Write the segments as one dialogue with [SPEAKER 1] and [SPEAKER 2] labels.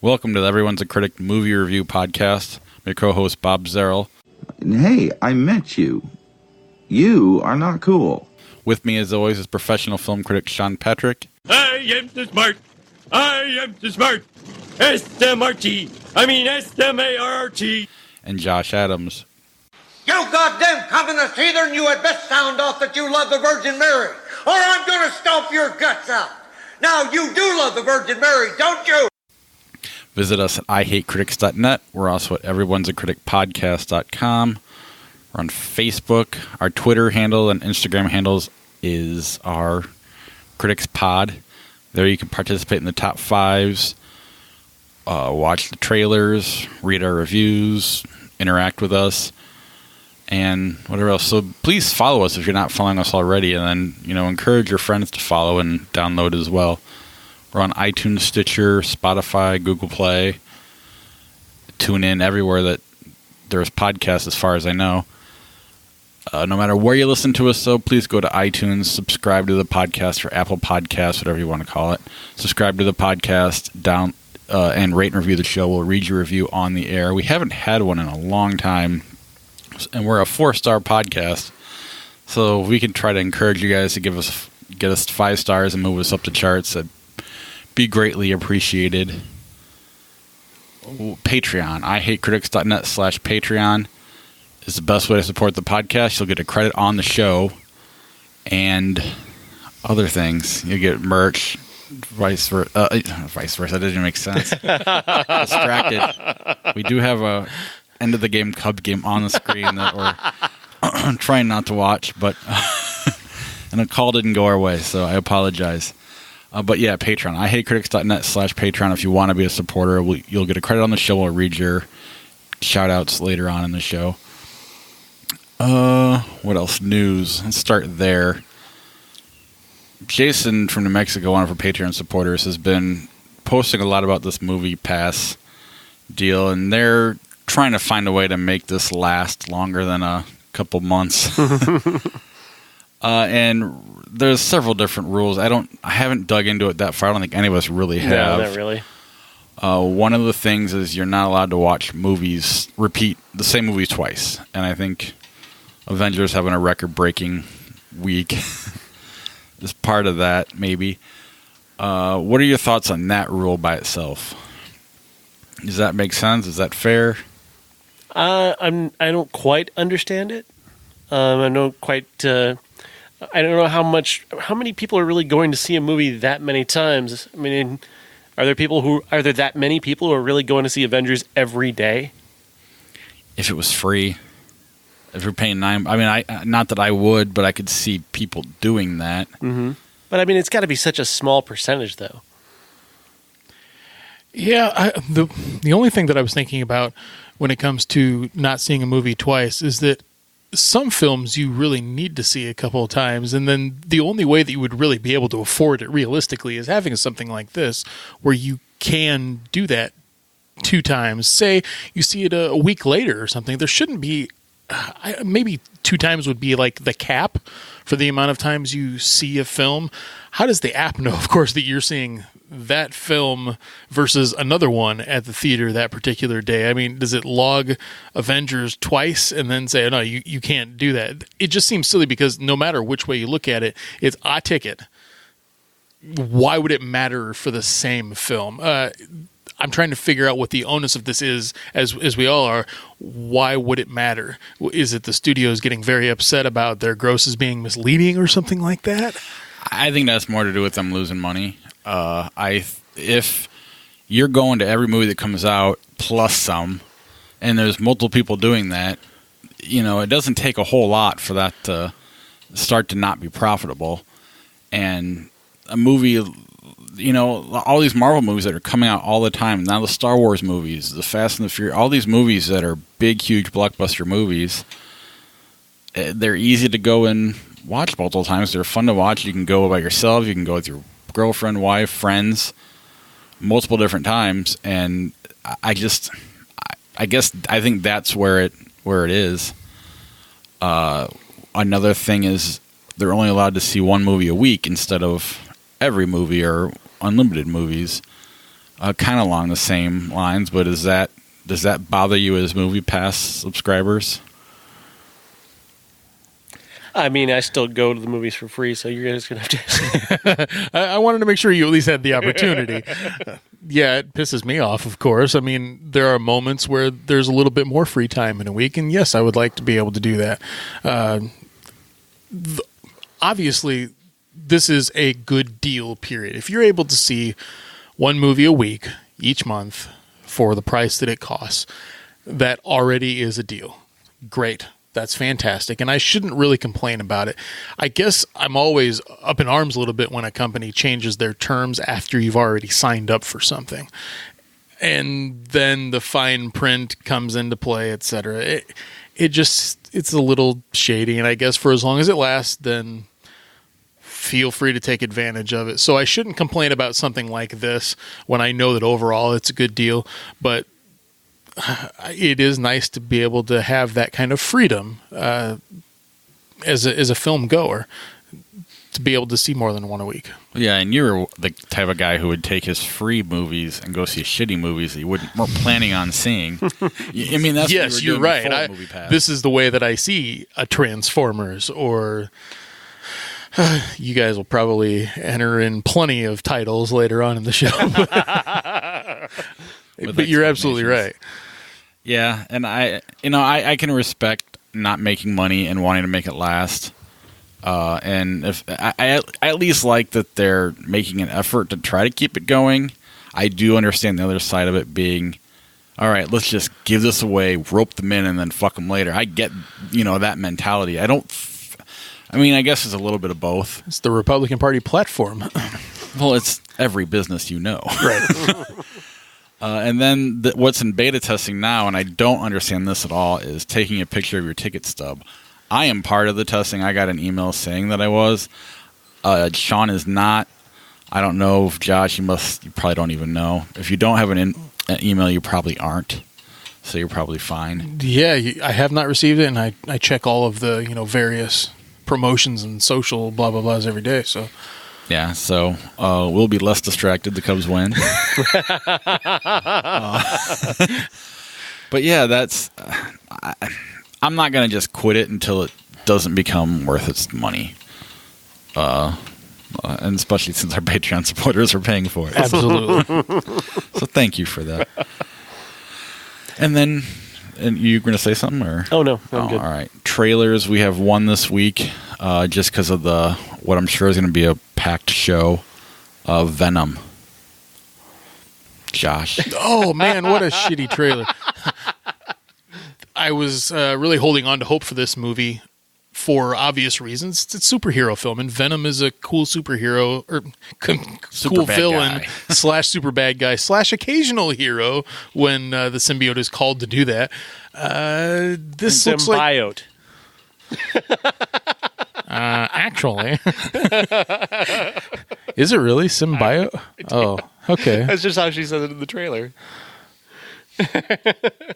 [SPEAKER 1] Welcome to the Everyone's a Critic movie review podcast. My co-host Bob Zerl.
[SPEAKER 2] Hey, I met you. You are not cool.
[SPEAKER 1] With me, as always, is professional film critic Sean Patrick.
[SPEAKER 3] I am the smart. I am the smart. S-M-R-T. I mean S-M-A-R-T.
[SPEAKER 1] And Josh Adams.
[SPEAKER 4] You goddamn communist heathen, you had best sound off that you love the Virgin Mary, or I'm gonna stomp your guts out. Now, you do love the Virgin Mary, don't you?
[SPEAKER 1] Visit us at IHateCritics.net. We're also at everyone'sacriticpodcast.com. We're on Facebook. Our Twitter handle and Instagram handles is our Critics Pod. There you can participate in the top fives, watch the trailers, read our reviews, interact with us, and whatever else. So please follow us if you're not following us already, and then encourage your friends to follow and download as well. We're on iTunes, Stitcher, Spotify, Google Play, TuneIn, everywhere that there's podcasts as far as I know. No matter where you listen to us, though, please go to iTunes, subscribe to the podcast, or Apple Podcasts, whatever you want to call it. Subscribe to the podcast, and rate and review the show. We'll read your review on the air. We haven't had one in a long time, and we're a 4-star podcast, so we can try to encourage you guys to get us 5 stars and move us up the charts. That'd be greatly appreciated. Patreon. IHateCritics.net/Patreon is the best way to support the podcast. You'll get a credit on the show and other things. You'll get merch, vice versa. That doesn't make sense. Distracted. We do have a end of the game Cub game on the screen that we're trying not to watch, but and a call didn't go our way, so I apologize. But yeah, Patreon. IHateCritics.net/Patreon. If you want to be a supporter, you'll get a credit on the show. We'll read your shout-outs later on in the show. What else? News. Let's start there. Jason from New Mexico, one of our Patreon supporters, has been posting a lot about this Movie Pass deal, and they're trying to find a way to make this last longer than a couple months. And there's several different rules. I haven't dug into it that far. I don't think any of us really have.
[SPEAKER 5] No, not really.
[SPEAKER 1] One of the things is you're not allowed to watch movies, repeat the same movies twice. And I think Avengers having a record-breaking week is part of that, maybe. What are your thoughts on that rule by itself? Does that make sense? Is that fair?
[SPEAKER 5] I don't quite understand it. I don't quite. I don't know how many people are really going to see a movie that many times. I mean, are there that many people who are really going to see Avengers every day?
[SPEAKER 1] If it was free, if you're paying $9, I mean, not that I would, but I could see people doing that.
[SPEAKER 5] Mm-hmm. But I mean, it's got to be such a small percentage, though.
[SPEAKER 6] Yeah, the only thing that I was thinking about when it comes to not seeing a movie twice is that some films you really need to see a couple of times, and then the only way that you would really be able to afford it realistically is having something like this where you can do that 2 times. Say you see it a week later or something. There shouldn't be maybe 2 times would be like the cap for the amount of times you see a film. How does the app know, of course, that you're seeing that film versus another one at the theater that particular day? I mean, does it log Avengers twice and then say, no, you can't do that? It just seems silly because no matter which way you look at it, it's a ticket. Why would it matter for the same film? I'm trying to figure out what the onus of this is, as we all are. Why would it matter? Is it the studios getting very upset about their grosses being misleading or something like that?
[SPEAKER 1] I think that's more to do with them losing money. If you're going to every movie that comes out plus some, and there's multiple people doing that, it doesn't take a whole lot for that to start to not be profitable. And a movie, all these Marvel movies that are coming out all the time, now the Star Wars movies, the Fast and the Furious, all these movies that are big, huge blockbuster movies, they're easy to go and watch multiple times. They're fun to watch. You can go by yourself. You can go with your girlfriend, wife, friends, multiple different times. And I think that's where it is. Another thing is they're only allowed to see one movie a week instead of every movie or unlimited movies. kind of along the same lines, but does that bother you as MoviePass subscribers?
[SPEAKER 5] I mean, I still go to the movies for free, so you're just going to have to...
[SPEAKER 6] I wanted to make sure you at least had the opportunity. Yeah, it pisses me off, of course. I mean, there are moments where there's a little bit more free time in a week, and yes, I would like to be able to do that. Obviously, this is a good deal, period. If you're able to see one movie a week, each month, for the price that it costs, that already is a deal. Great. That's fantastic, and I shouldn't really complain about it. I guess I'm always up in arms a little bit when a company changes their terms after you've already signed up for something. And then the fine print comes into play, etc. It's a little shady, and I guess for as long as it lasts, then feel free to take advantage of it. So I shouldn't complain about something like this when I know that overall it's a good deal, but it is nice to be able to have that kind of freedom as a film goer, to be able to see more than one a week.
[SPEAKER 1] Yeah, and you're the type of guy who would take his free movies and go see shitty movies that you weren't planning on seeing. I mean, that's
[SPEAKER 6] yes,
[SPEAKER 1] what you
[SPEAKER 6] you're
[SPEAKER 1] were
[SPEAKER 6] right.
[SPEAKER 1] doing before MoviePass.
[SPEAKER 6] This is the way that I see a Transformers, or you guys will probably enter in plenty of titles later on in the show. But you're absolutely right.
[SPEAKER 1] Yeah, and I can respect not making money and wanting to make it last. And if I at least like that they're making an effort to try to keep it going. I do understand the other side of it being, all right, let's just give this away, rope them in, and then fuck them later. I get, that mentality. I guess it's a little bit of both.
[SPEAKER 6] It's the Republican Party platform.
[SPEAKER 1] Well, it's every business you know.
[SPEAKER 6] Right.
[SPEAKER 1] And then what's in beta testing now, and I don't understand this at all, is taking a picture of your ticket stub. I am part of the testing. I got an email saying that I was. Sean is not. I don't know if Josh, you probably don't even know. If you don't have an email, you probably aren't. So you're probably fine.
[SPEAKER 6] Yeah, I have not received it, and I check all of the various promotions and social blah blah blahs every day. So
[SPEAKER 1] yeah, so we'll be less distracted. The Cubs win. But yeah, that's. I'm not gonna just quit it until it doesn't become worth its money. And especially since our Patreon supporters are paying for it.
[SPEAKER 6] Absolutely.
[SPEAKER 1] So thank you for that. And then, you going to say something? Or?
[SPEAKER 5] Oh, no. I'm good.
[SPEAKER 1] All right. Trailers, we have one this week just because of what I'm sure is going to be a packed show of Venom. Josh.
[SPEAKER 6] Oh, man, what a shitty trailer. I was really holding on to hope for this movie for obvious reasons. It's a superhero film, and Venom is a cool superhero, or cool villain / super bad guy / occasional hero when the symbiote is called to do that. This looks like... actually. Is it really symbiote? Oh, okay.
[SPEAKER 5] That's just how she says it in the trailer.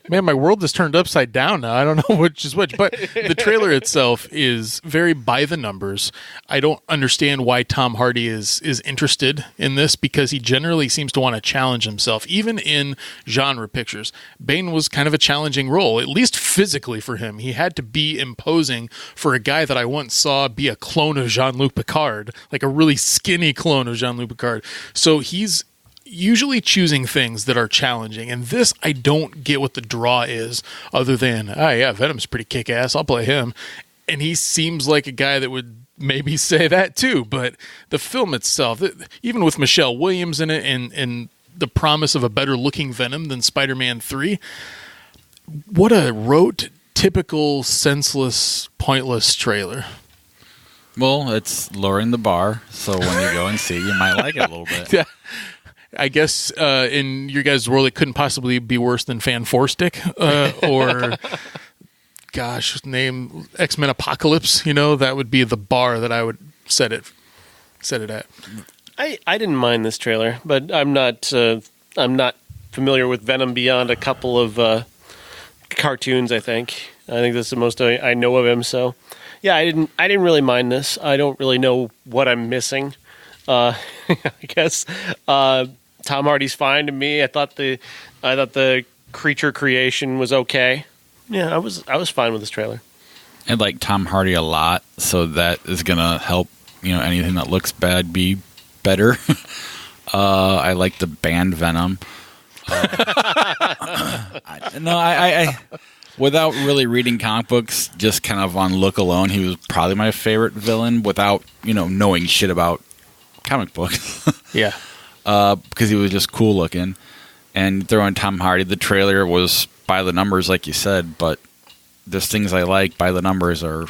[SPEAKER 6] Man, my world is turned upside down now. I don't know which is which, but the trailer itself is very by the numbers. I don't understand why Tom Hardy is interested in this, because he generally seems to want to challenge himself, even in genre pictures. Bane was kind of a challenging role, at least physically for him. He had to be imposing for a guy that I once saw be a clone of Jean-Luc Picard, like a really skinny clone of Jean-Luc Picard. So he's usually choosing things that are challenging, and this, I don't get what the draw is, other than, Venom's pretty kick-ass, I'll play him. And he seems like a guy that would maybe say that too, but the film itself, even with Michelle Williams in it, and the promise of a better-looking Venom than Spider-Man 3, what a rote, typical, senseless, pointless trailer.
[SPEAKER 1] Well, it's lowering the bar, so when you go and see, you might like it a little bit.
[SPEAKER 6] Yeah. I guess in your guys' world, it couldn't possibly be worse than Fan 4 Stick or, gosh, name X-Men Apocalypse. That would be the bar that I would set it at.
[SPEAKER 5] I didn't mind this trailer, but I'm not familiar with Venom beyond a couple of cartoons. I think that's the most I know of him. So, yeah, I didn't really mind this. I don't really know what I'm missing. I guess. Tom Hardy's fine to me. I thought the creature creation was okay. Yeah, I was fine with this trailer.
[SPEAKER 1] I like Tom Hardy a lot, so that is gonna help. Anything that looks bad be better. I like the band Venom. I without really reading comic books, just kind of on look alone, he was probably my favorite villain without knowing shit about comic books.
[SPEAKER 6] Yeah.
[SPEAKER 1] Because he was just cool looking. And throwing Tom Hardy, the trailer was by the numbers, like you said, but there's things I like by the numbers are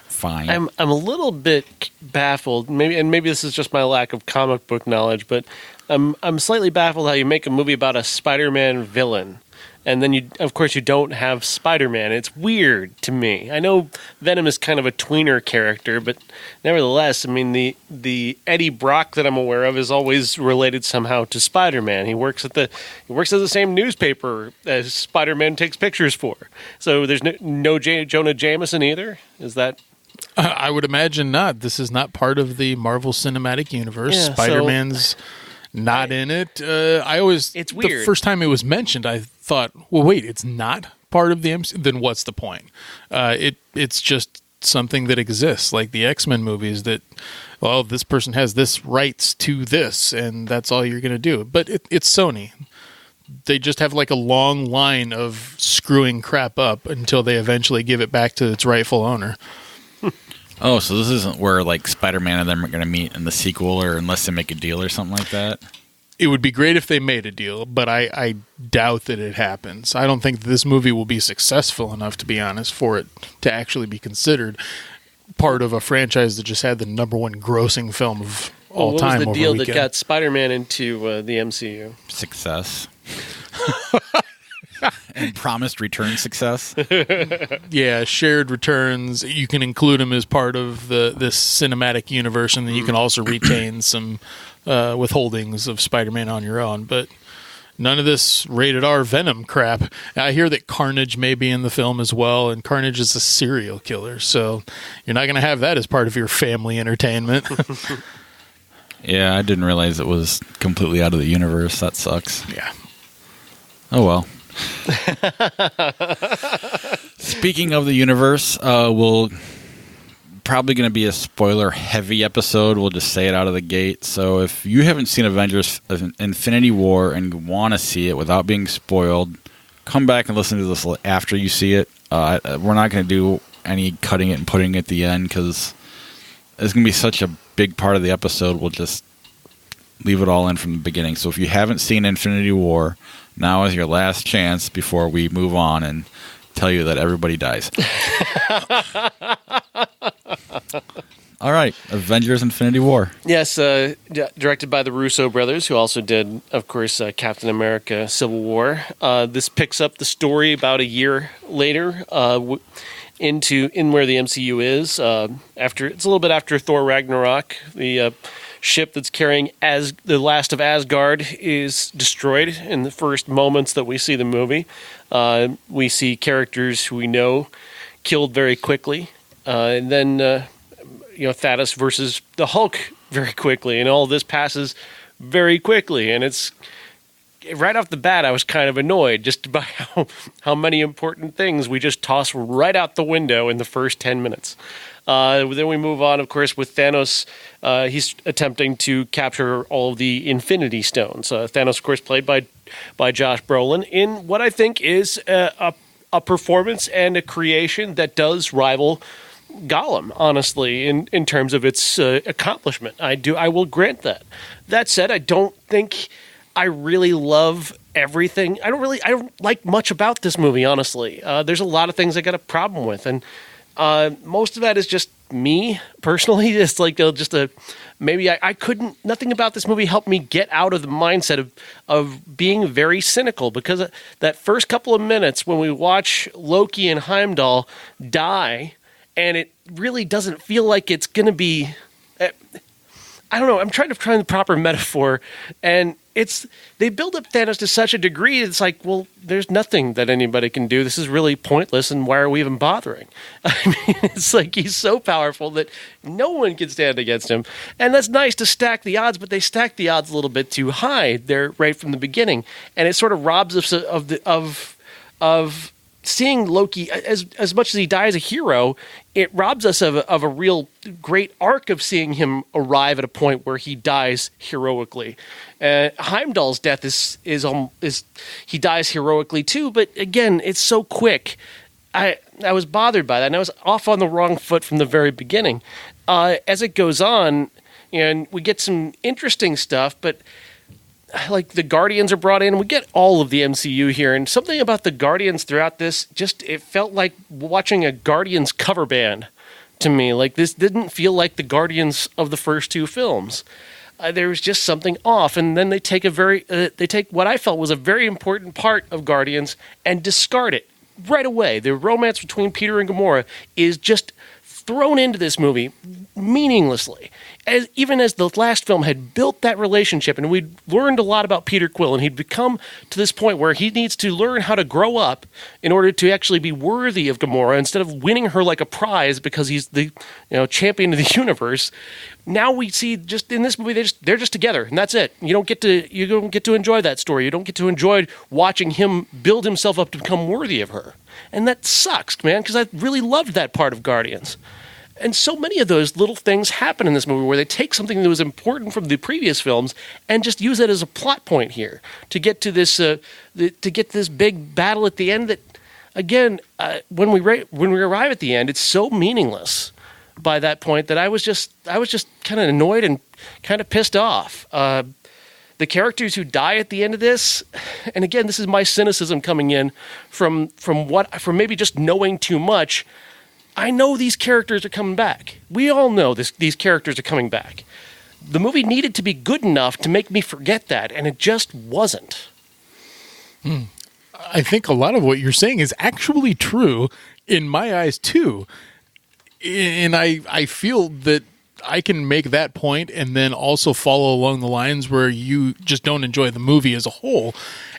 [SPEAKER 1] fine.
[SPEAKER 5] I'm a little bit baffled. Maybe this is just my lack of comic book knowledge, but I'm slightly baffled how you make a movie about a Spider-Man villain, and then you don't have Spider-Man. It's weird to me. I know Venom is kind of a tweener character, but nevertheless, I mean the Eddie Brock that I'm aware of is always related somehow to Spider-Man. He works at the same newspaper as Spider-Man takes pictures for. So there's no Jonah Jameson either. Is that?
[SPEAKER 6] I would imagine not. This is not part of the Marvel Cinematic Universe.
[SPEAKER 5] Yeah,
[SPEAKER 6] Spider-Man's not in it.
[SPEAKER 5] It's weird.
[SPEAKER 6] The first time it was mentioned, I thought, well, wait, it's not part of the MCU? Then what's the point? It's just something that exists, like the X-Men movies that, well, this person has this rights to this, and that's all you're going to do. But it's Sony. They just have like a long line of screwing crap up until they eventually give it back to its rightful owner.
[SPEAKER 1] Oh, so this isn't where like Spider-Man and them are going to meet in the sequel, or unless they make a deal or something like that?
[SPEAKER 6] It would be great if they made a deal, but I doubt that it happens. I don't think this movie will be successful enough, to be honest, for it to actually be considered part of a franchise that just had the number one grossing film of all time.
[SPEAKER 5] What was the deal that got Spider-Man into the MCU?
[SPEAKER 1] Success. And promised return success.
[SPEAKER 6] Yeah, shared returns. You can include them as part of this cinematic universe, and then you can also retain some withholdings of Spider-Man on your own. But none of this rated R Venom crap. I hear that Carnage may be in the film as well, and Carnage is a serial killer, so you're not going to have that as part of your family entertainment.
[SPEAKER 1] Yeah, I didn't realize it was completely out of the universe. That sucks.
[SPEAKER 6] Yeah.
[SPEAKER 1] Oh, well. Speaking of the universe, we'll probably going to be a spoiler-heavy episode. We'll just say it out of the gate. So if you haven't seen Avengers Infinity War and want to see it without being spoiled, come back and listen to this after you see it. We're not going to do any cutting it and putting it at the end because it's going to be such a big part of the episode. We'll just leave it all in from the beginning. So if you haven't seen Infinity War, now is your last chance before we move on and tell you that everybody dies. All right, Avengers Infinity War.
[SPEAKER 5] Yes, directed by the Russo brothers, who also did, of course, Captain America Civil War. This picks up the story about a year later in where the MCU is. It's a little bit after Thor Ragnarok. The ship that's carrying the last of Asgard is destroyed in the first moments that we see the movie. We see characters who we know killed very quickly, and then Thanos versus the Hulk very quickly, and all this passes very quickly. And it's right off the bat, I was kind of annoyed just by how many important things we just toss right out the window in the first 10 minutes. Then we move on, of course, with Thanos. He's attempting to capture all of the Infinity Stones. Thanos, of course, played by Josh Brolin in what I think is a performance and a creation that does rival Gollum, honestly, in terms of its accomplishment. I will grant that. That said, I don't think I really love everything. I don't like much about this movie, honestly. There's a lot of things I got a problem with, and most of that is just me personally. It's like maybe I couldn't. Nothing about this movie helped me get out of the mindset of being very cynical, because that first couple of minutes when we watch Loki and Heimdall die, and it really doesn't feel like it's going to be. I don't know. I'm trying to find the proper metaphor, and they build up Thanos to such a degree. It's like, well, there's nothing that anybody can do. This is really pointless, and why are we even bothering? I mean, it's like he's so powerful that no one can stand against him, and that's nice to stack the odds, but they stack the odds a little bit too high there right from the beginning, and it sort of robs us of seeing Loki as much as he dies a hero. It robs us of a real great arc of seeing him arrive at a point where he dies heroically. Heimdall's death is he dies heroically too, but again, it's so quick. I was bothered by that, and I was off on the wrong foot from the very beginning. As it goes on, and we get some interesting stuff, but like the Guardians are brought in. We get all of the MCU here, and something about the Guardians throughout this, it felt like watching a Guardians cover band to me. Like, this didn't feel like the Guardians of the first two films. There was just something off, and then they take what I felt was a very important part of Guardians and discard it right away. The romance between Peter and Gamora is just thrown into this movie meaninglessly. Even as the last film had built that relationship, and we'd learned a lot about Peter Quill, and he'd become to this point where he needs to learn how to grow up in order to actually be worthy of Gamora instead of winning her like a prize because he's the champion of the universe. Now we see just in this movie they're just together, and that's it. You don't get to enjoy that story. You don't get to enjoy watching him build himself up to become worthy of her, and that sucks, man. Because I really loved that part of Guardians. And so many of those little things happen in this movie where they take something that was important from the previous films and just use it as a plot point here to get to this big battle at the end. That again, when we arrive at the end, it's so meaningless by that point that I was just kind of annoyed and kind of pissed off. The characters who die at the end of this, and again, this is my cynicism coming in from maybe just knowing too much. I know these characters are coming back. We all know these characters are coming back. The movie needed to be good enough to make me forget that, and it just wasn't.
[SPEAKER 6] I think a lot of what you're saying is actually true in my eyes, too. And I feel that I can make that point and then also follow along the lines where you just don't enjoy the movie as a whole.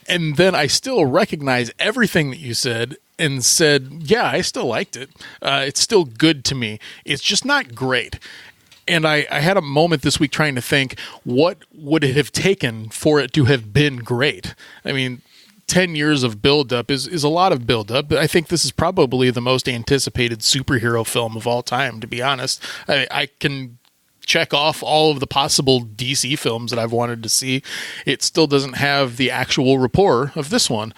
[SPEAKER 6] And then I still recognize everything that you said and said, yeah, I still liked it. It's still good to me. It's just not great. And I had a moment this week trying to think, what would it have taken for it to have been great? I mean, 10 years of buildup is a lot of buildup, but I think this is probably the most anticipated superhero film of all time, to be honest. I can check off all of the possible DC films that I've wanted to see. It still doesn't have the actual rapport of this one.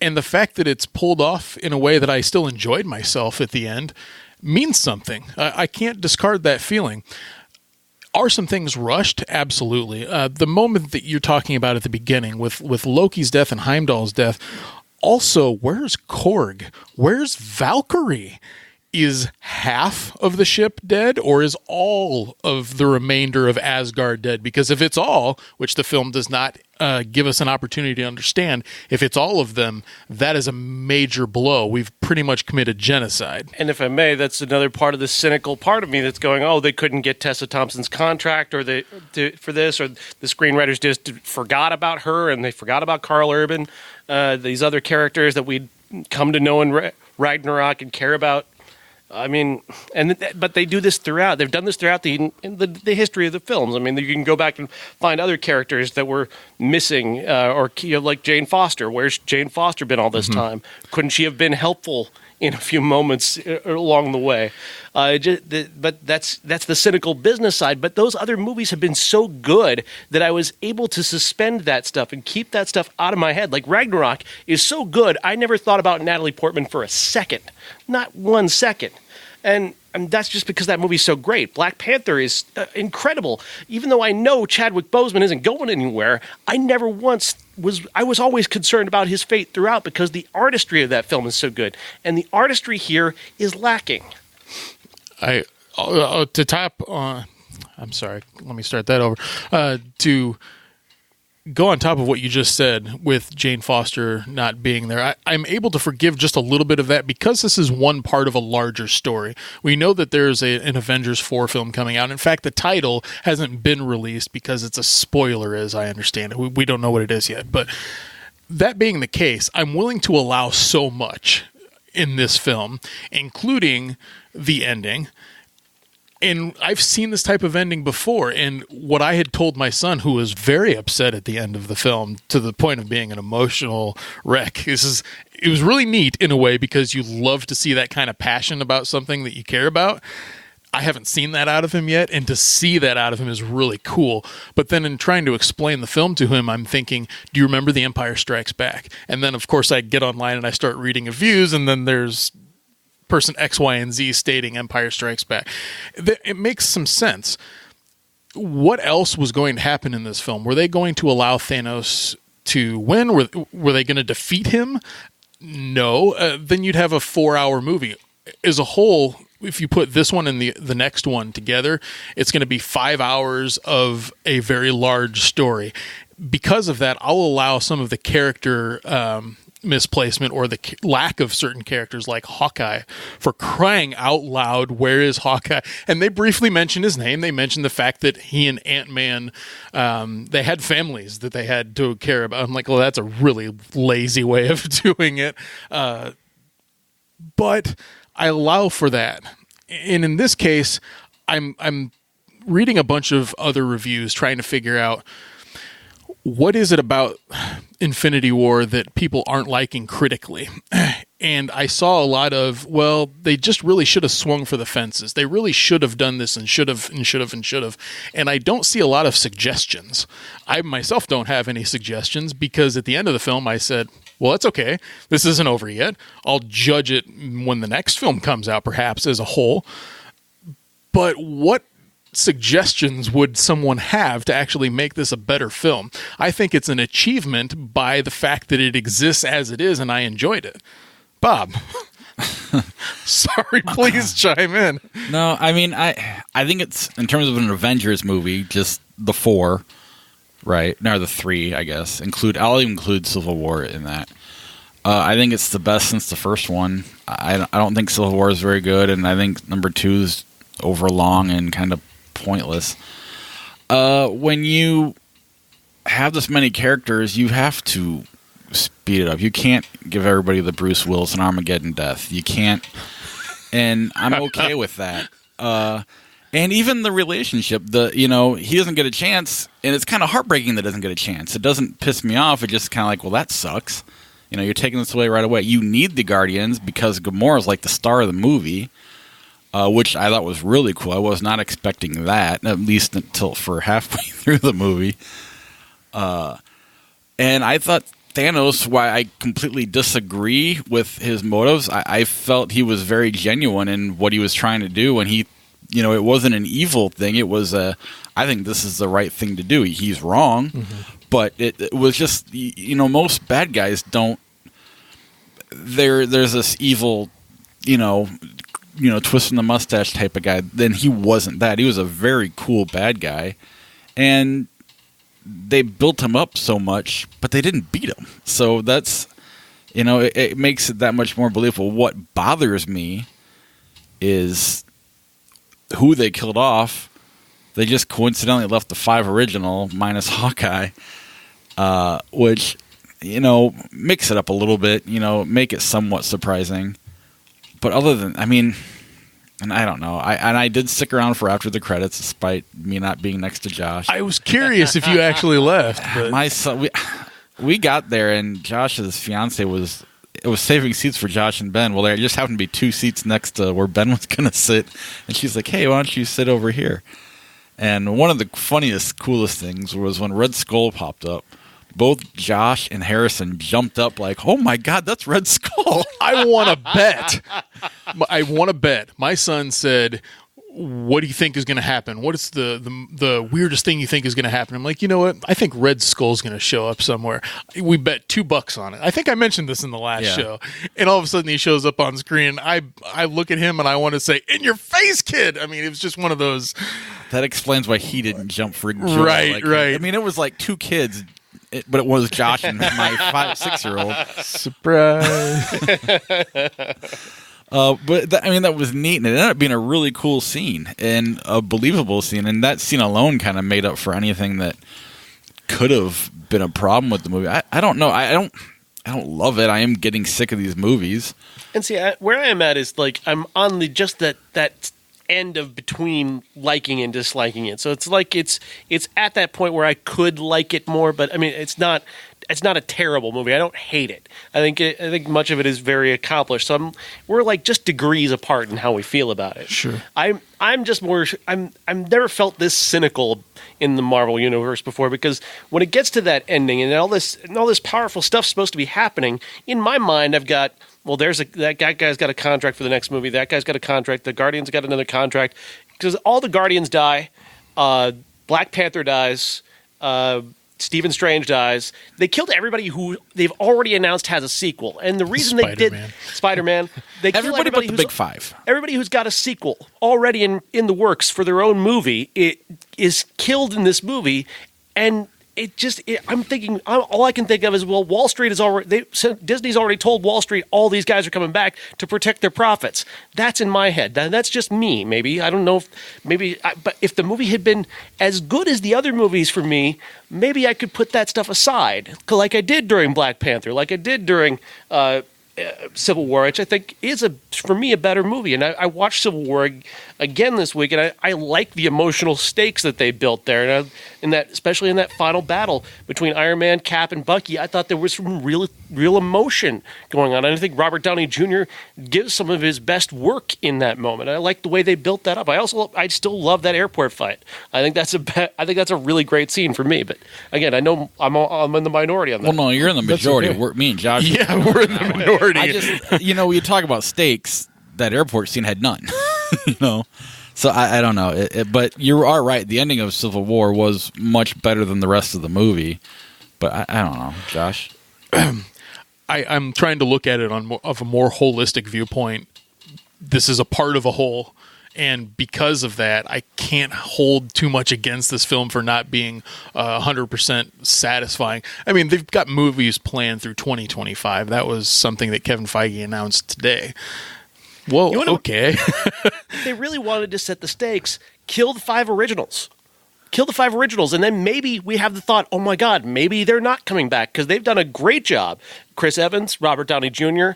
[SPEAKER 6] And the fact that it's pulled off in a way that I still enjoyed myself at the end means something. I can't discard that feeling. Are some things rushed? Absolutely. The moment that you're talking about at the beginning with Loki's death and Heimdall's death. Also, where's Korg? Where's Valkyrie? Is half of the ship dead, or is all of the remainder of Asgard dead? Because if it's all, which the film does not give us an opportunity to understand, if it's all of them, that is a major blow. We've pretty much committed genocide.
[SPEAKER 5] And if I may, that's another part of the cynical part of me that's going, oh, they couldn't get Tessa Thompson's contract for this, or the screenwriters just forgot about her, and they forgot about Karl Urban, these other characters that we'd come to know in Ragnarok and care about. I mean, but they do this throughout. They've done this throughout the history of the films. I mean, you can go back and find other characters that were missing, like Jane Foster. Where's Jane Foster been all this time? Couldn't she have been helpful in a few moments along the way? But that's the cynical business side. But those other movies have been so good that I was able to suspend that stuff and keep that stuff out of my head. Like Ragnarok is so good, I never thought about Natalie Portman for a second. Not 1 second. And that's just because that movie's so great. Black Panther is incredible. Even though I know Chadwick Boseman isn't going anywhere, I was always concerned about his fate throughout because the artistry of that film is so good. And the artistry here is lacking.
[SPEAKER 6] I'm sorry, let me start that over. To go on top of what you just said with Jane Foster not being there. I'm able to forgive just a little bit of that because this is one part of a larger story. We know that there's an Avengers 4 film coming out. In fact, the title hasn't been released because it's a spoiler, as I understand it. We don't know what it is yet. But that being the case, I'm willing to allow so much in this film, including the ending. And I've seen this type of ending before. And what I had told my son, who was very upset at the end of the film to the point of being an emotional wreck, it was really neat in a way because you love to see that kind of passion about something that you care about. I haven't seen that out of him yet, and to see that out of him is really cool. But then in trying to explain the film to him, I'm thinking, do you remember The Empire Strikes Back? And then, of course, I get online and I start reading reviews, and then there's person X, Y, and Z stating Empire Strikes Back. It makes some sense. What else was going to happen in this film? Were they going to allow Thanos to win? Were they going to defeat him? No. Then you'd have a 4-hour movie. As a whole, if you put this one and the next one together, it's going to be 5 hours of a very large story. Because of that, I'll allow some of the character misplacement or the lack of certain characters like Hawkeye. For crying out loud, where is Hawkeye? And they briefly mention his name. They mention the fact that he and Ant-Man, they had families that they had to care about. I'm like, well, that's a really lazy way of doing it. But I allow for that. And in this case, I'm reading a bunch of other reviews trying to figure out what is it about Infinity War that people aren't liking critically. And I saw a lot of, well, they just really should have swung for the fences. They really should have done this and should have and should have and should have. And I don't see a lot of suggestions. I myself don't have any suggestions because at the end of the film I said, well, that's okay. This isn't over yet. I'll judge it when the next film comes out, perhaps, as a whole. But what suggestions would someone have to actually make this a better film? I think it's an achievement by the fact that it exists as it is, and I enjoyed it. Bob. Sorry, please chime in.
[SPEAKER 1] No, I mean, I think it's, in terms of an Avengers movie, just the 4, right? No, the 3, I guess. I'll include Civil War in that. I think it's the best since the first one. I don't think Civil War is very good, and I think number 2 is overlong and kind of pointless. When you have this many characters, you have to speed it up. You can't give everybody the Bruce Willis and Armageddon death. You can't, and I'm okay with that. And even the relationship, he doesn't get a chance, and it's kind of heartbreaking that he doesn't get a chance. It doesn't piss me off. It just kind of like, well, that sucks. You're taking this away right away. You need the Guardians because Gamora's like the star of the movie. Which I thought was really cool. I was not expecting that, at least until for halfway through the movie. And I thought Thanos, while I completely disagree with his motives, I felt he was very genuine in what he was trying to do. And he, it wasn't an evil thing. It was I think this is the right thing to do. He's wrong, but it was just, most bad guys don't. There's this evil, twisting the mustache type of guy. Then he wasn't that. He was a very cool bad guy, and they built him up so much, but they didn't beat him. So that's, it makes it that much more believable. What bothers me is who they killed off. They just coincidentally left the 5 original minus Hawkeye, which, mix it up a little bit, make it somewhat surprising. But other than, and I don't know. I did stick around for after the credits, despite me not being next to Josh.
[SPEAKER 6] I was curious if you actually left. But.
[SPEAKER 1] My son, we got there, and Josh's fiance was saving seats for Josh and Ben. Well, there just happened to be 2 seats next to where Ben was going to sit, and she's like, "Hey, why don't you sit over here?" And one of the funniest, coolest things was when Red Skull popped up. Both Josh and Harrison jumped up like, "Oh my God, that's Red Skull!"
[SPEAKER 6] I want to bet. My son said, "What do you think is going to happen? What is the weirdest thing you think is going to happen?" I'm like, you know what? I think Red Skull's going to show up somewhere. We bet $2 on it. I think I mentioned this in the last show. And all of a sudden he shows up on screen. I look at him and I want to say, "In your face, kid!" It was just one of those.
[SPEAKER 1] That explains why he didn't jump for joy.
[SPEAKER 6] Right.
[SPEAKER 1] It was like 2 kids but it was Josh and my 6-year-old.
[SPEAKER 6] Surprise.
[SPEAKER 1] But that was neat, and it ended up being a really cool scene and a believable scene. And that scene alone kind of made up for anything that could have been a problem with the movie. I don't know. I don't love it. I am getting sick of these movies.
[SPEAKER 5] And see, where I am at is like I'm on the just that end of between liking and disliking it. So it's like it's at that point where I could like it more, but I mean it's not a terrible movie. I don't hate it. I think much of it is very accomplished. So we're like just degrees apart in how we feel about it.
[SPEAKER 6] Sure.
[SPEAKER 5] I'm just more. I've never felt this cynical in the Marvel universe before, because when it gets to that ending and all this powerful stuff's supposed to be happening, in my mind I've got, well, that guy's got a contract for the next movie. That guy's got a contract. The Guardians got another contract, because all the Guardians die. Black Panther dies. Stephen Strange dies. They killed everybody who they've already announced has a sequel. And the reason they did Spider-Man, they killed
[SPEAKER 1] Everybody but the big five.
[SPEAKER 5] Everybody who's got a sequel already in the works for their own movie, it is killed in this movie. And I'm thinking, all I can think of is, well, Wall Street is already, Disney's already told Wall Street all these guys are coming back to protect their profits. That's in my head. That's just me, maybe. I don't know but if the movie had been as good as the other movies for me, maybe I could put that stuff aside, like I did during Black Panther, like I did during Civil War, which I think is for me a better movie. And I watched Civil War again this week, and I like the emotional stakes that they built there, and especially in that final battle between Iron Man, Cap, and Bucky. I thought there was some real emotion going on, and I think Robert Downey Jr. gives some of his best work in that moment. I like the way they built that up. I still love that airport fight. I think that's a really great scene for me. But again, I know I'm in the minority on that.
[SPEAKER 1] Well, no, you're in the majority.
[SPEAKER 6] Okay.
[SPEAKER 1] Me and Josh.
[SPEAKER 6] Yeah, we're in the minority.
[SPEAKER 1] You talk about stakes. That airport scene had none. So I don't know. But you are right. The ending of Civil War was much better than the rest of the movie. But I don't know, Josh.
[SPEAKER 6] I'm trying to look at it of a more holistic viewpoint. This is a part of a whole, and because of that, I can't hold too much against this film for not being 100% satisfying. I mean, they've got movies planned through 2025. That was something that Kevin Feige announced today. Whoa, okay.
[SPEAKER 5] If they really wanted to set the stakes, kill the 5 originals. Kill the 5 originals, and then maybe we have the thought, oh my God, maybe they're not coming back, because they've done a great job. Chris Evans, Robert Downey Jr.,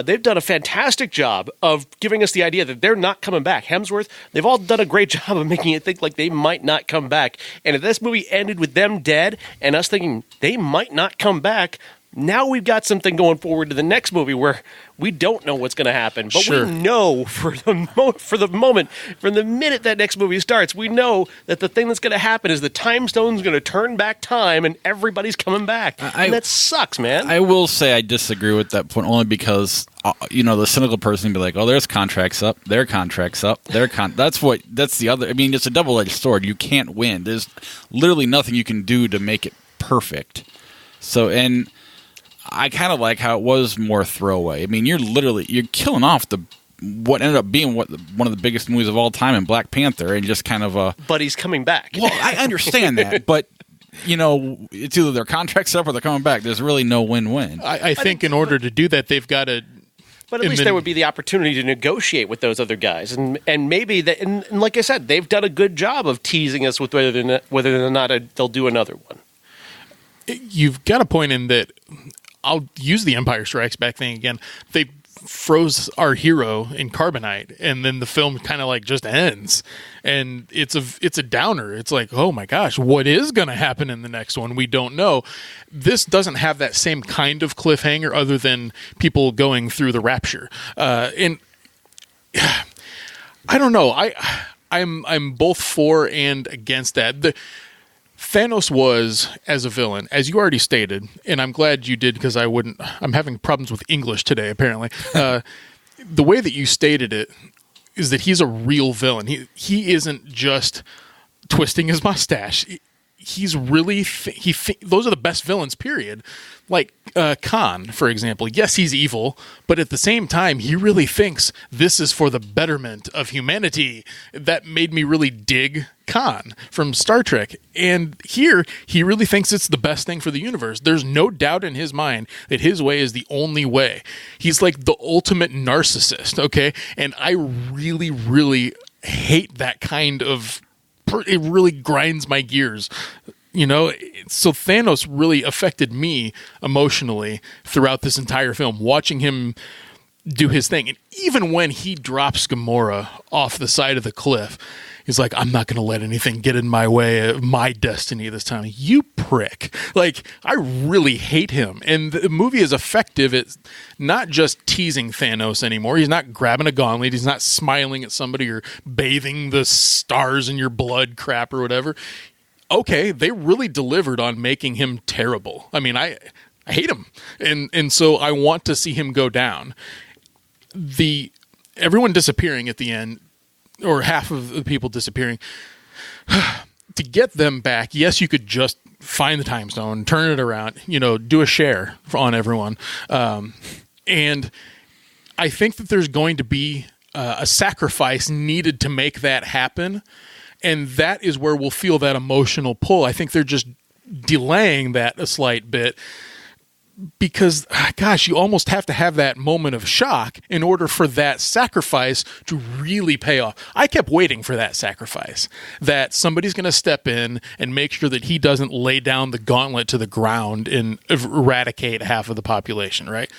[SPEAKER 5] they've done a fantastic job of giving us the idea that they're not coming back. Hemsworth, they've all done a great job of making it think like they might not come back. And if this movie ended with them dead and us thinking they might not come back, now we've got something going forward to the next movie where we don't know what's going to happen, but
[SPEAKER 6] Sure.
[SPEAKER 5] we know for the moment, from the minute that next movie starts, we know that the thing that's going to happen is the time stone's going to turn back time and everybody's coming back. And that sucks, man.
[SPEAKER 1] I will say I disagree with that point, only because the cynical person would be like, "Oh, there's contracts up, their contracts up, that's the other." I mean, it's a double-edged sword. You can't win. There's literally nothing you can do to make it perfect. So, and I kind of like how it was more throwaway. I mean, you're killing off what ended up being one of the biggest movies of all time in Black Panther, and just kind of
[SPEAKER 5] But he's coming back.
[SPEAKER 1] Well, I understand that, but it's either their contract's up or they're coming back. There's really no win-win.
[SPEAKER 6] I think in order to do that, they've got to.
[SPEAKER 5] But at least there would be the opportunity to negotiate with those other guys, and maybe that. And like I said, they've done a good job of teasing us with whether or not they'll do another one.
[SPEAKER 6] You've got a point in that. I'll use the Empire Strikes Back thing again. They froze our hero in carbonite, and then the film kind of like just ends, and it's a downer. It's like, oh my gosh, what is going to happen in the next one? We don't know. This doesn't have that same kind of cliffhanger, other than people going through the rapture. And I don't know. I'm both for and against that. Thanos was, as a villain, as you already stated, and I'm glad you did, because I'm having problems with English today, apparently. The way that you stated it is that he's a real villain. He isn't just twisting his mustache. he's really those are the best villains, period. Like Khan, for example. Yes, he's evil, but at the same time, he really thinks this is for the betterment of humanity. That made me really dig Khan from Star Trek. And here, he really thinks it's the best thing for the universe. There's no doubt in his mind that his way is the only way. He's like the ultimate narcissist, okay? And I really, really hate that kind of... It really grinds my gears. You know, so Thanos really affected me emotionally throughout this entire film, watching him do his thing. And even when he drops Gamora off the side of the cliff, he's like, I'm not going to let anything get in my way of my destiny this time. You prick. Like, I really hate him. And the movie is effective at not just teasing Thanos anymore. He's not grabbing a gauntlet. He's not smiling at somebody or bathing the stars in your blood crap or whatever. Okay, they really delivered on making him terrible. I mean, I hate him. And so I want to see him go down. Everyone disappearing at the end, or half of the people disappearing, to get them back, yes, you could just find the time stone, turn it around, you know, do a share on everyone. And I think that there's going to be a sacrifice needed to make that happen. And that is where we'll feel that emotional pull. I think they're just delaying that a slight bit because, gosh, you almost have to have that moment of shock in order for that sacrifice to really pay off. I kept waiting for that sacrifice, that somebody's going to step in and make sure that he doesn't lay down the gauntlet to the ground and eradicate half of the population, right?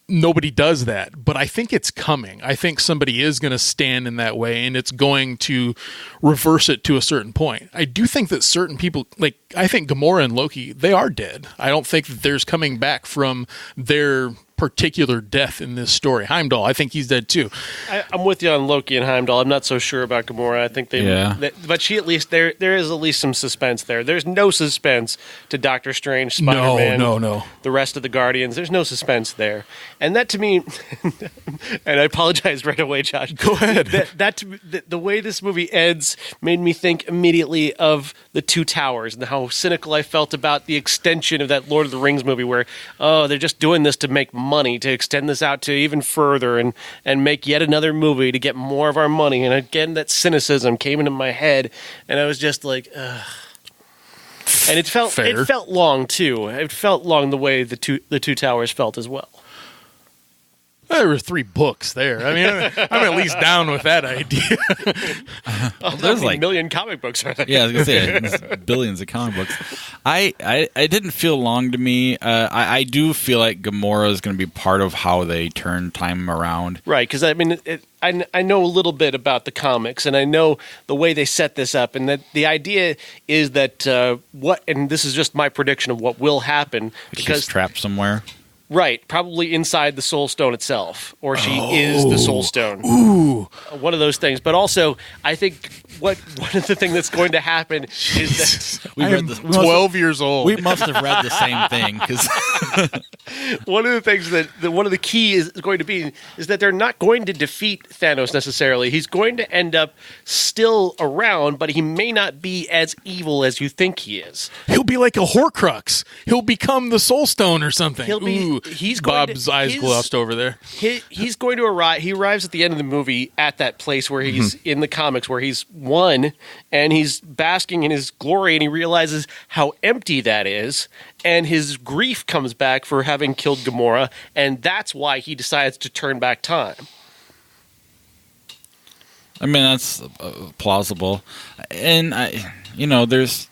[SPEAKER 6] Nobody does that, but I think it's coming. I think somebody is going to stand in that way, and it's going to reverse it to a certain point. I do think that certain people, like, I think Gamora and Loki, they are dead. I don't think that there's coming back from their particular death in this story. Heimdall, I think he's dead too.
[SPEAKER 5] I'm with you on Loki and Heimdall. I'm not so sure about Gamora. I think but she at least there is at least some suspense there. There's no suspense to Doctor Strange, Spider-Man,
[SPEAKER 6] no.
[SPEAKER 5] the rest of the Guardians. There's no suspense there, and that to me, and I apologize right away, Josh.
[SPEAKER 6] Go ahead.
[SPEAKER 5] The way this movie ends made me think immediately of the Two Towers and how cynical I felt about the extension of that Lord of the Rings movie, where they're just doing this to make money, to extend this out to even further and make yet another movie to get more of our money. And again, that cynicism came into my head, and I was just like, ugh. And it felt long too. It felt long the way the two Towers felt as well.
[SPEAKER 6] There were 3 books there. I mean, I'm at least down with that idea.
[SPEAKER 1] There's like
[SPEAKER 5] a million comic books, are there?
[SPEAKER 1] Yeah, I was gonna say there's billions of comic books. I didn't feel long to me. I do feel like Gamora is going to be part of how they turn time around.
[SPEAKER 5] Right, because I mean, I know a little bit about the comics, and I know the way they set this up, and that the idea is that and this is just my prediction of what will happen, because
[SPEAKER 1] she's trapped somewhere.
[SPEAKER 5] Right, probably inside the Soul Stone itself, or she is the Soul Stone.
[SPEAKER 6] Ooh,
[SPEAKER 5] one of those things. But also, I think one of the things that's going to happen is that
[SPEAKER 6] I'm 12 years old.
[SPEAKER 1] We must have read the same thing, because
[SPEAKER 5] one of the things that one of the key is going to be is that they're not going to defeat Thanos necessarily. He's going to end up still around, but he may not be as evil as you think he is.
[SPEAKER 6] He'll be like a Horcrux. He'll become the Soul Stone or something.
[SPEAKER 5] He'll be. He's
[SPEAKER 6] Bob's eyes glossed over there.
[SPEAKER 5] He's going to arrive. He arrives at the end of the movie at that place where he's in the comics, where he's won, and he's basking in his glory, and he realizes how empty that is, and his grief comes back for having killed Gamora, and that's why he decides to turn back time.
[SPEAKER 1] I mean, that's plausible, and there's,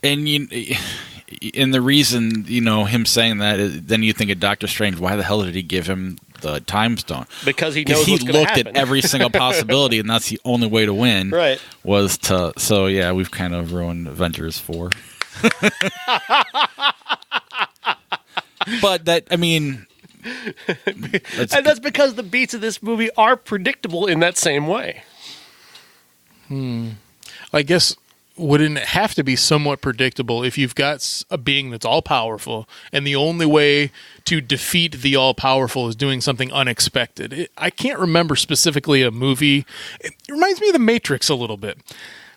[SPEAKER 1] and the reason, him saying that is, then you think of Doctor Strange. Why the hell did he give him the time stone?
[SPEAKER 5] Because he knows what's going to happen.
[SPEAKER 1] He looked at every single possibility, and that's the only way to win.
[SPEAKER 5] Right.
[SPEAKER 1] Was to. So yeah, we've kind of ruined Avengers 4. But that, I mean,
[SPEAKER 5] and that's because the beats of this movie are predictable in that same way.
[SPEAKER 6] I guess. Wouldn't it have to be somewhat predictable if you've got a being that's all-powerful, and the only way to defeat the all-powerful is doing something unexpected? I can't remember specifically a movie. It reminds me of The Matrix a little bit,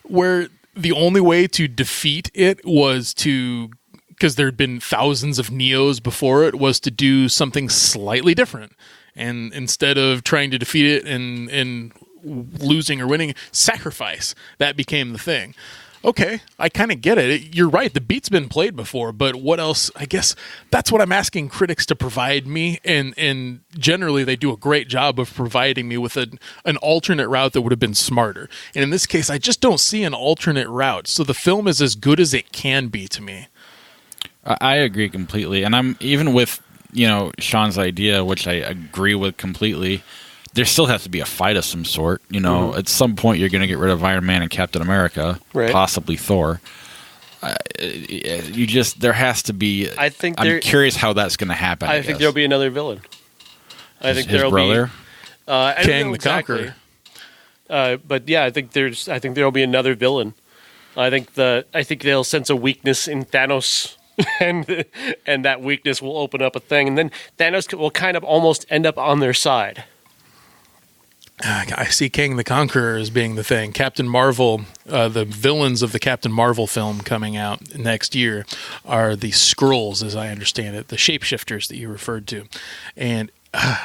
[SPEAKER 6] where the only way to defeat it was to, because there had been thousands of Neos before it, was to do something slightly different. And instead of trying to defeat it and losing or winning, sacrifice. That became the thing. Okay, I kind of get it. You're right. The beat's been played before, but what else? I guess that's what I'm asking critics to provide me, and generally they do a great job of providing me with an alternate route that would have been smarter. And in this case, I just don't see an alternate route. So the film is as good as it can be to me.
[SPEAKER 1] I agree completely, and I'm even with Sean's idea, which I agree with completely. There still has to be a fight of some sort. At some point you're going to get rid of Iron Man and Captain America,
[SPEAKER 5] right.
[SPEAKER 1] Possibly Thor. There has to be. I'm curious how that's going to happen.
[SPEAKER 5] I think there'll be another villain. I think
[SPEAKER 1] his brother,
[SPEAKER 6] Kang the Conqueror.
[SPEAKER 5] But yeah, I think there'll be another villain. I think they'll sense a weakness in Thanos. and that weakness will open up a thing, and then Thanos will kind of almost end up on their side.
[SPEAKER 6] I see Kang the Conqueror as being the thing. Captain Marvel, the villains of the Captain Marvel film coming out next year are the Skrulls, as I understand it, the shapeshifters that you referred to. And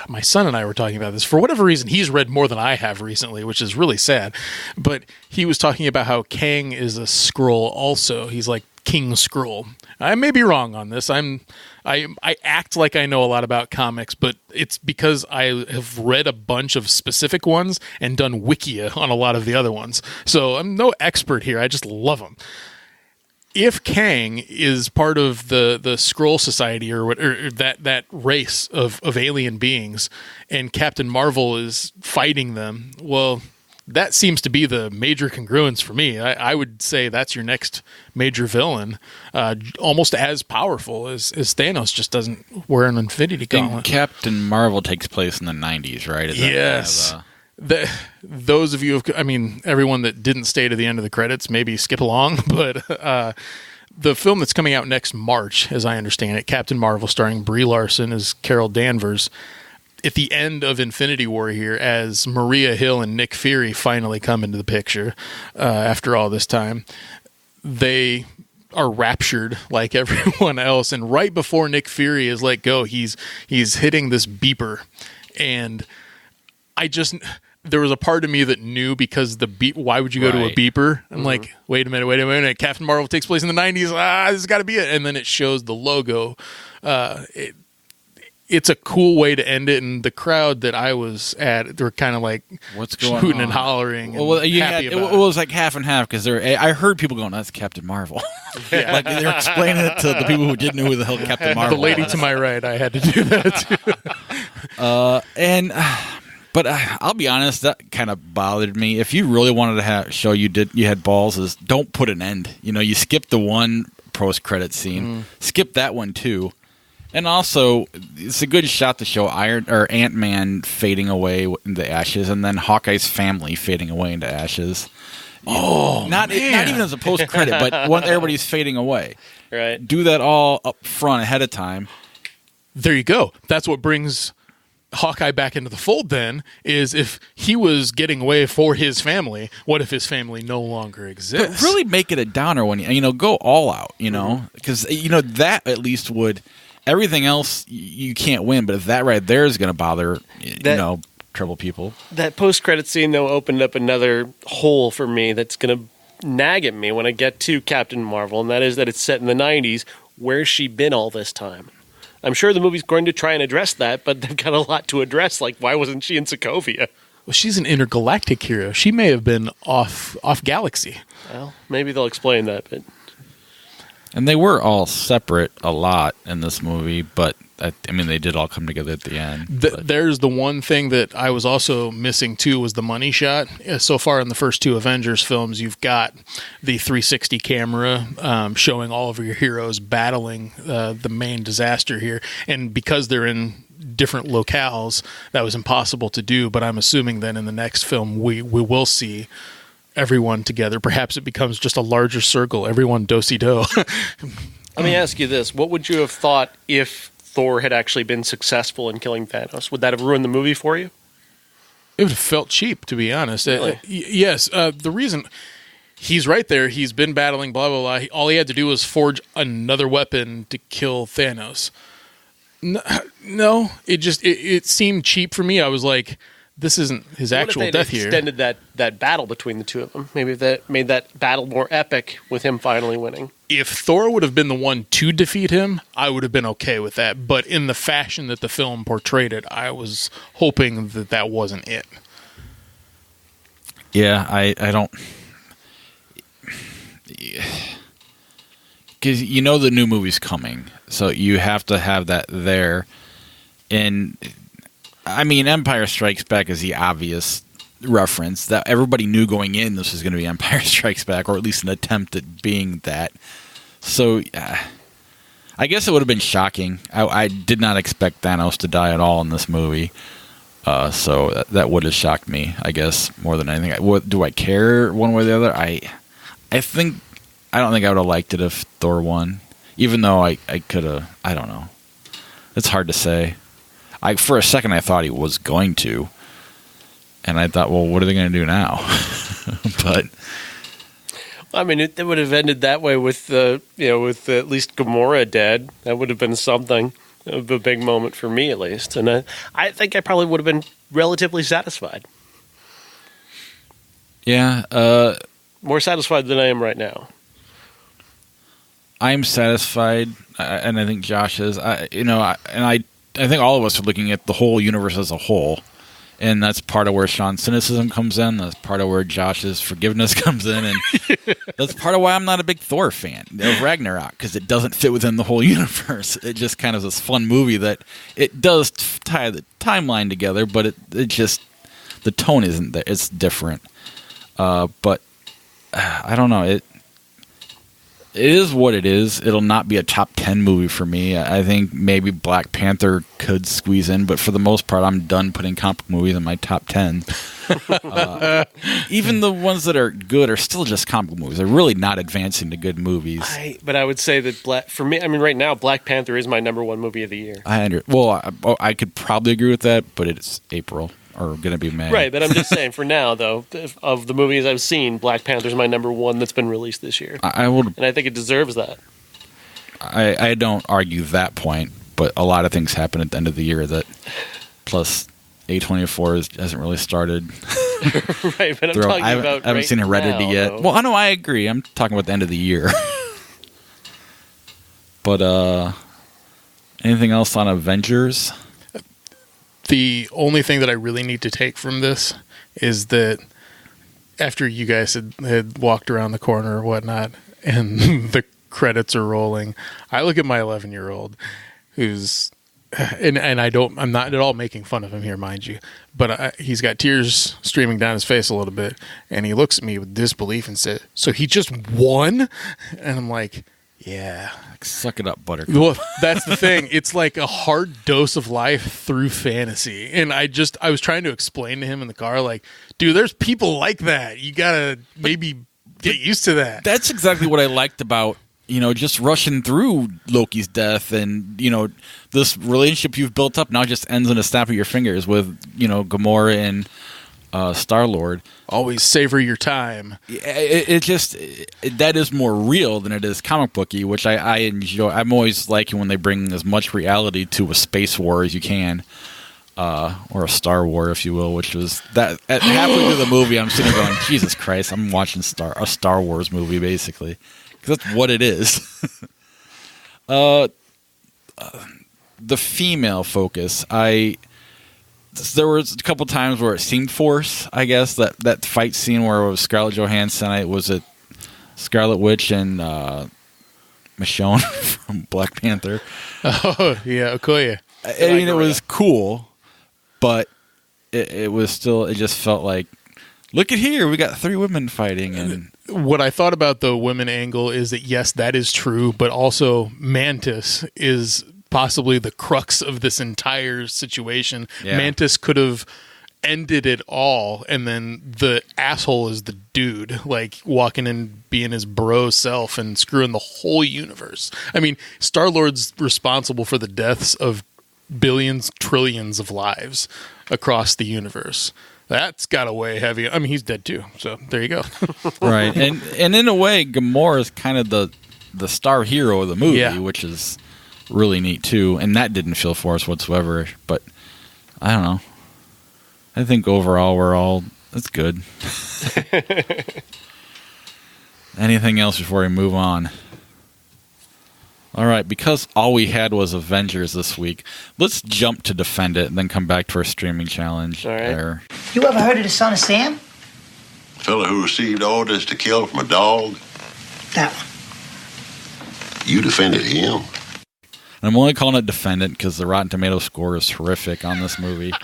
[SPEAKER 6] my son and I were talking about this. For whatever reason, he's read more than I have recently, which is really sad. But he was talking about how Kang is a Skrull also. He's like King Skrull. I may be wrong on this. I act like I know a lot about comics, but it's because I have read a bunch of specific ones and done Wikia on a lot of the other ones. So I'm no expert here. I just love them. If Kang is part of the Skrull Society or that race of alien beings, and Captain Marvel is fighting them, well, that seems to be the major congruence for me. I would say that's your next major villain, almost as powerful as Thanos, just doesn't wear an Infinity Gauntlet.
[SPEAKER 1] And Captain Marvel takes place in the 90s, right?
[SPEAKER 6] Yes. Those of you, everyone that didn't stay to the end of the credits, maybe skip along, but the film that's coming out next March, as I understand it, Captain Marvel, starring Brie Larson as Carol Danvers, at the end of Infinity War here, as Maria Hill and Nick Fury finally come into the picture after all this time, they are raptured like everyone else. And right before Nick Fury is let go, he's hitting this beeper. And there was a part of me that knew, because why would you go to a beeper? I'm like, wait a minute. Captain Marvel takes place in the 90s. This has got to be it. And then it shows the logo. It's a cool way to end it, and the crowd that I was at, they were kind of like,
[SPEAKER 1] "What's going
[SPEAKER 6] hooting
[SPEAKER 1] on?"
[SPEAKER 6] and hollering. And
[SPEAKER 1] it was like half and half, because I heard people going, "That's Captain Marvel." Like they're explaining it to the people who didn't know who the hell Captain Marvel.
[SPEAKER 6] The lady to my right, I had to do that too.
[SPEAKER 1] But I'll be honest, that kind of bothered me. If you really wanted to show you had balls, is don't put an end. You skip the one post-credit scene, skip that one too. And also, it's a good shot to show Ant-Man fading away into ashes, and then Hawkeye's family fading away into ashes. Not even as a post-credit, but when everybody's fading away.
[SPEAKER 5] Right.
[SPEAKER 1] Do that all up front ahead of time.
[SPEAKER 6] There you go. That's what brings Hawkeye back into the fold then, is if he was getting away for his family, what if his family no longer exists?
[SPEAKER 1] But really make it a downer when you go all out, because that at least would. Everything else you can't win, but if that right there is going to bother, trouble people. That
[SPEAKER 5] post-credit scene, though, opened up another hole for me that's going to nag at me when I get to Captain Marvel, and that is that it's set in the 90s. Where's she been all this time? I'm sure the movie's going to try and address that, but they've got a lot to address, like why wasn't she in Sokovia?
[SPEAKER 6] Well, she's an intergalactic hero. She may have been off galaxy.
[SPEAKER 5] Well, maybe they'll explain that, but...
[SPEAKER 1] And they were all separate a lot in this movie, but they did all come together at the end.
[SPEAKER 6] There's the one thing that I was also missing too, was the money shot. So far in the first two Avengers films, you've got the 360 camera showing all of your heroes battling the main disaster here. And because they're in different locales, that was impossible to do. But I'm assuming then in the next film, we will see everyone together. Perhaps it becomes just a larger circle. Everyone do-si-do.
[SPEAKER 5] Let me ask you this. What would you have thought if Thor had actually been successful in killing Thanos? Would that have ruined the movie for you?
[SPEAKER 6] It would have felt cheap, to be honest.
[SPEAKER 5] Really?
[SPEAKER 6] Yes. The reason... he's right there. He's been battling, blah, blah, blah. All he had to do was forge another weapon to kill Thanos. No, it seemed cheap for me. I was like, this isn't his actual death here.
[SPEAKER 5] Extended that battle between the two of them. Maybe that made that battle more epic with him finally winning.
[SPEAKER 6] If Thor would have been the one to defeat him, I would have been okay with that. But in the fashion that the film portrayed it, I was hoping that wasn't it.
[SPEAKER 1] Yeah, I don't... Because you know the new movie's coming, so you have to have that there. And I mean, Empire Strikes Back is the obvious reference that everybody knew going in this was going to be Empire Strikes Back, or at least an attempt at being that. So I guess it would have been shocking. I did not expect Thanos to die at all in this movie. So that would have shocked me, I guess, more than anything. Do I care one way or the other? I don't think I would have liked it if Thor won, even though I could have. I don't know. It's hard to say. For a second, I thought he was going to, and I thought, well, what are they going to do now? But
[SPEAKER 5] I mean, it would have ended that way with with at least Gamora dead. That would have been something of a big moment for me, at least, and I think I probably would have been relatively satisfied.
[SPEAKER 1] Yeah,
[SPEAKER 5] more satisfied than I am right now.
[SPEAKER 1] I'm satisfied, and I think Josh is. I think all of us are looking at the whole universe as a whole, and that's part of where Sean's cynicism comes in. That's part of where Josh's forgiveness comes in, and that's part of why I'm not a big Thor fan of Ragnarok, because it doesn't fit within the whole universe. It just kind of is this fun movie that it does tie the timeline together, but it just the tone isn't there. It's different, but I don't know it. It is what it is. It'll not be a top 10 movie for me. I think maybe Black Panther could squeeze in, but for the most part, I'm done putting comic movies in my top 10. Even the ones that are good are still just comic movies. They're really not advancing to good movies.
[SPEAKER 5] But I would say that for me, I mean, right now, Black Panther is my number one movie of the year.
[SPEAKER 1] I could probably agree with that, but it's April. Or going to be May.
[SPEAKER 5] Right, but I'm just saying, for now, though, of the movies I've seen, Black Panther's my number one that's been released this year. And I think it deserves that.
[SPEAKER 1] I don't argue that point, but a lot of things happen at the end of the year that, plus A24 hasn't really started.
[SPEAKER 5] Right, but I'm talking about
[SPEAKER 1] I haven't seen Heredity yet. Though. Well, I know, I agree. I'm talking about the end of the year. But, anything else on Avengers?
[SPEAKER 6] The only thing that I really need to take from this is that after you guys had walked around the corner or whatnot and the credits are rolling, I look at my 11-year-old who's, and I'm not at all making fun of him here, mind you, but he's got tears streaming down his face a little bit, and he looks at me with disbelief and said, "So he just won?" And I'm like, yeah.
[SPEAKER 1] Suck it up, Buttercup.
[SPEAKER 6] Well, that's the thing. It's like a hard dose of life through fantasy. And I was trying to explain to him in the car, like, dude, there's people like that. You got to maybe get used to that.
[SPEAKER 1] That's exactly what I liked about, just rushing through Loki's death and, this relationship you've built up now just ends in a snap of your fingers with, Gamora and Star-Lord.
[SPEAKER 6] Always savor your time.
[SPEAKER 1] That is more real than it is comic booky, which I enjoy. I'm always liking when they bring as much reality to a space war as you can, or a Star War, if you will. Which was that at halfway through the movie, I'm sitting there going, Jesus Christ, I'm watching a Star Wars movie basically, because that's what it is. The female focus, there was a couple times where it seemed forced, I guess, that fight scene where it was Scarlett Johansson, was it Scarlet Witch and Michonne from Black Panther.
[SPEAKER 6] Oh, yeah, Okoye.
[SPEAKER 1] I mean, it was cool, but it was still, it just felt like, look at here, we got 3 women fighting. And
[SPEAKER 6] what I thought about the women angle is that, yes, that is true, but also Mantis is possibly the crux of this entire situation. Yeah. Mantis could have ended it all, and then the asshole is the dude, like walking in being his bro self and screwing the whole universe. I mean, Star-Lord's responsible for the deaths of billions, trillions of lives across the universe. That's got to weigh heavy. I mean, he's dead too, so there you go.
[SPEAKER 1] Right, and in a way, Gamora is kind of the star hero of the movie,
[SPEAKER 6] Yeah.
[SPEAKER 1] which is really neat too. And that didn't feel forced whatsoever. But I don't know. I think overall it's good. Anything else before we move on? All right, because all we had was Avengers this week, let's jump to Defend It and then come back to our streaming challenge.
[SPEAKER 5] All right.
[SPEAKER 1] There.
[SPEAKER 7] You ever heard of the Son of Sam?
[SPEAKER 8] Fellow who received orders to kill from a dog.
[SPEAKER 7] That one.
[SPEAKER 8] You defended him.
[SPEAKER 1] And I'm only calling it Defend It because the Rotten Tomato score is horrific on this movie.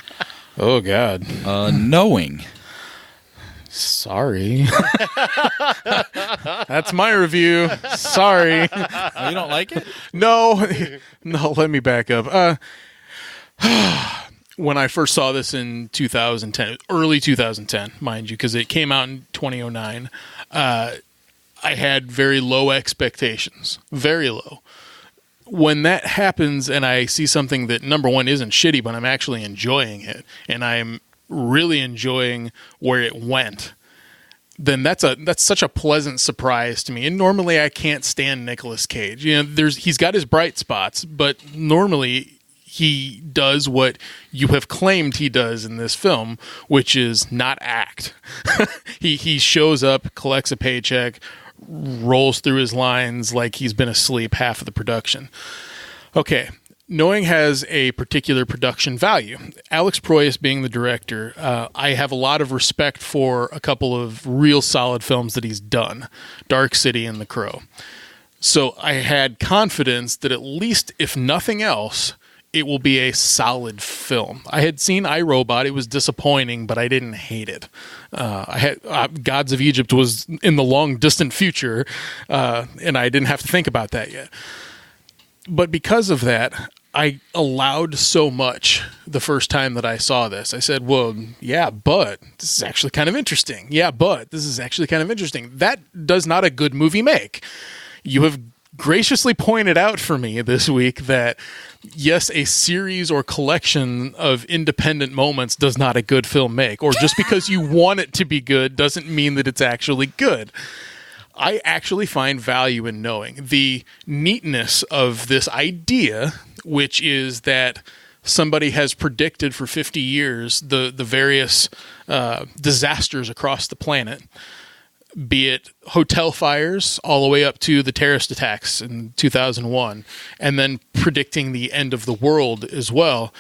[SPEAKER 6] Oh, God.
[SPEAKER 1] Knowing.
[SPEAKER 6] Sorry. That's my review. Sorry.
[SPEAKER 1] Oh, you don't like it?
[SPEAKER 6] No, let me back up. When I first saw this in 2010, early 2010, mind you, because it came out in 2009, I had very low expectations. Very low. When that happens and I see something that, number one, isn't shitty, but I'm actually enjoying it, and I'm really enjoying where it went, then that's such a pleasant surprise to me. And normally I can't stand Nicolas Cage. You know, he's got his bright spots, but normally he does what you have claimed he does in this film, which is not act. He shows up, collects a paycheck, rolls through his lines like he's been asleep half of the production. Okay. Knowing has a particular production value. Alex Proyas being the director, I have a lot of respect for a couple of real solid films that he's done, Dark City and The Crow. So I had confidence that at least, if nothing else, it will be a solid film. I had seen iRobot. It was disappointing, but I didn't hate it. I had Gods of Egypt was in the long distant future, and I didn't have to think about that yet. But because of that, I allowed so much the first time that I saw this. I said, well, yeah, but this is actually kind of interesting. Yeah, but this is actually kind of interesting. That does not a good movie make. You have graciously pointed out for me this week that, yes, a series or collection of independent moments does not a good film make. Or just because you want it to be good doesn't mean that it's actually good. I actually find value in knowing the neatness of this idea, which is that somebody has predicted for 50 years the various disasters across the planet, be it hotel fires all the way up to the terrorist attacks in 2001, and then predicting the end of the world as well.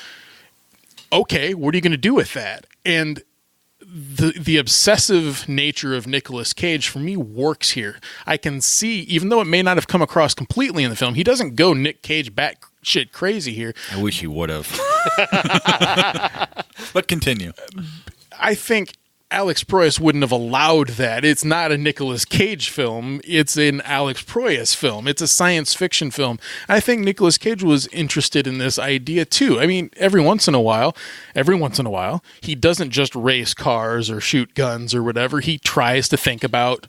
[SPEAKER 6] Okay, what are you going to do with that? And the obsessive nature of Nicolas Cage for me works here. I can see, even though it may not have come across completely in the film, he doesn't go Nick Cage batshit crazy here.
[SPEAKER 1] I wish he would have. But continue.
[SPEAKER 6] I think Alex Proyas wouldn't have allowed that. It's not a Nicolas Cage film. It's an Alex Proyas film. It's a science fiction film. I think Nicolas Cage was interested in this idea too. I mean, every once in a while, he doesn't just race cars or shoot guns or whatever. He tries to think about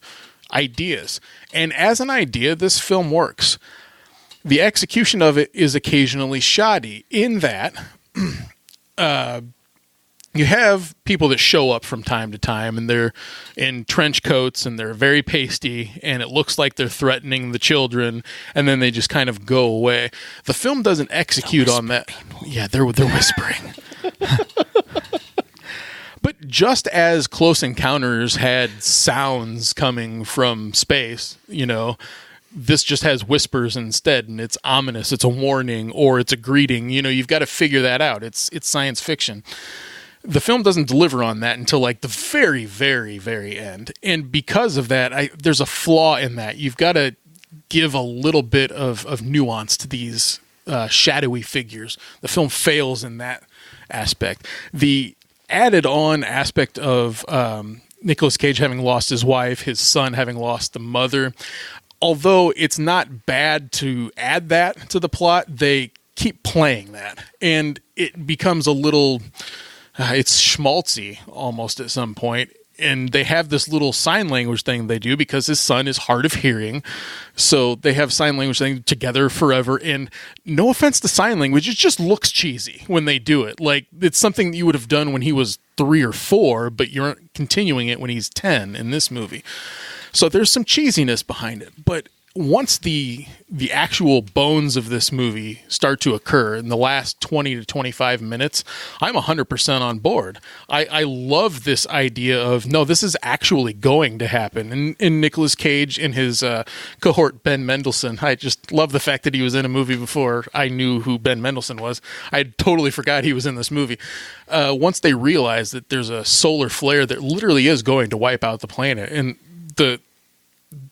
[SPEAKER 6] ideas. And as an idea, this film works. The execution of it is occasionally shoddy in that you have people that show up from time to time, and they're in trench coats, and they're very pasty, and it looks like they're threatening the children, and then they just kind of go away. The film doesn't execute on that. People. Yeah, they're whispering. But just as Close Encounters had sounds coming from space, you know, this just has whispers instead, and it's ominous. It's a warning, or it's a greeting. You know, you've got to figure that out. It's science fiction. The film doesn't deliver on that until like the very, very, very end. And because of that, there's a flaw in that. You've got to give a little bit of nuance to these shadowy figures. The film fails in that aspect. The added on aspect of Nicolas Cage having lost his wife, his son having lost the mother, although it's not bad to add that to the plot, they keep playing that. And it becomes a little... it's schmaltzy almost at some point. and they have this little sign language thing they do because his son is hard of hearing. So they have sign language thing together forever. And no offense to sign language, it just looks cheesy when they do it. Like, it's something that you would have done when he was 3 or 4, but you're continuing it when he's 10 in this movie. So there's some cheesiness behind it. But once the actual bones of this movie start to occur in the last 20 to 25 minutes, I'm 100% on board. I love this idea of, no, this is actually going to happen. And Nicolas Cage and his cohort, Ben Mendelsohn, I just love the fact that he was in a movie before I knew who Ben Mendelsohn was. I totally forgot he was in this movie. Once they realize that there's a solar flare that literally is going to wipe out the planet, and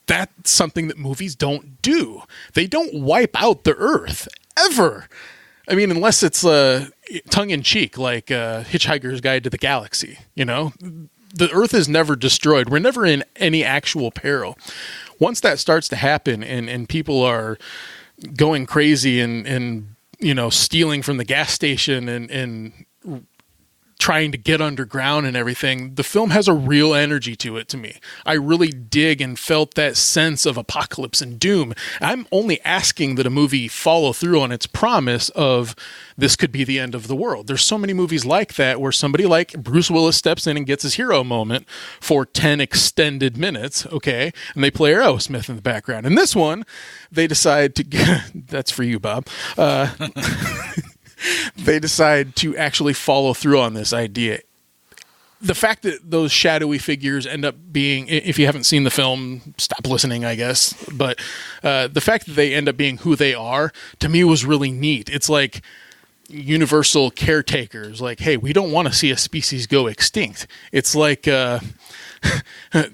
[SPEAKER 6] that's something that movies don't do. They don't wipe out the Earth, ever. I mean, unless it's tongue-in-cheek, like Hitchhiker's Guide to the Galaxy, you know? The Earth is never destroyed. We're never in any actual peril. Once that starts to happen and people are going crazy and you know, stealing from the gas station and trying to get underground and everything, the film has a real energy to it to me. I really dig and felt that sense of apocalypse and doom. I'm only asking that a movie follow through on its promise of this could be the end of the world. There's so many movies like that where somebody like Bruce Willis steps in and gets his hero moment for 10 extended minutes, okay, and they play Aerosmith in the background. In this one, they decide to that's for you, Bob. They decide to actually follow through on this idea. The fact that those shadowy figures end up being, if you haven't seen the film, stop listening, I guess. But the fact that they end up being who they are, to me, was really neat. It's like universal caretakers. Like, hey, we don't want to see a species go extinct. It's like